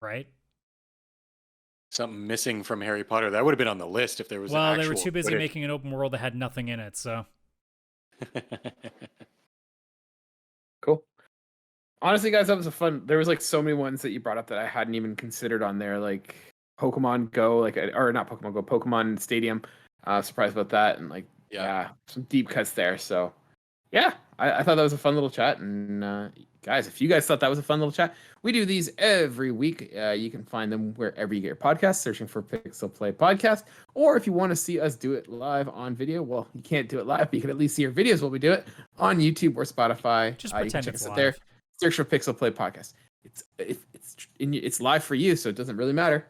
right? Something missing from Harry Potter. That would have been on the list if there was an Well, they actual were too busy Quidditch. making an open world that had nothing in it, so Cool. Honestly, guys, that was a fun. There was like so many ones that you brought up that I hadn't even considered on there, like Pokemon Go, or not Pokemon Go, Pokemon Stadium. Surprised about that, and like yeah, some deep cuts there. So yeah, I thought that was a fun little chat. And guys, if you guys thought that was a fun little chat, we do these every week. You can find them wherever you get your podcasts, searching for PixelPlay Podcast. Or if you want to see us do it live on video, well, you can't do it live, but you can at least see our videos while we do it on YouTube or Spotify. just You can pretend check it's us out live. there. Search for PixelPlay Podcast. It's live for you, so it doesn't really matter.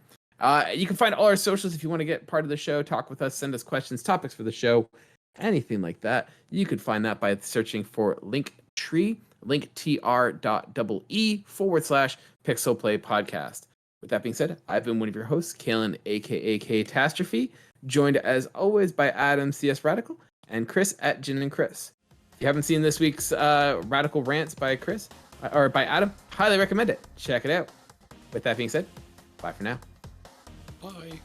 You can find all our socials if you want to get part of the show, talk with us, send us questions, topics for the show, anything like that. You could find that by searching for Linktree, linktr.ee/PixelPlay Podcast. With that being said, I've been one of your hosts, Kaylan, aka Catastrophe, joined as always by Adam CS Radical and Chris at Jin and Chris. If you haven't seen this week's Radical Rants by Chris or by Adam, highly recommend it. Check it out. With that being said, bye for now. Bye.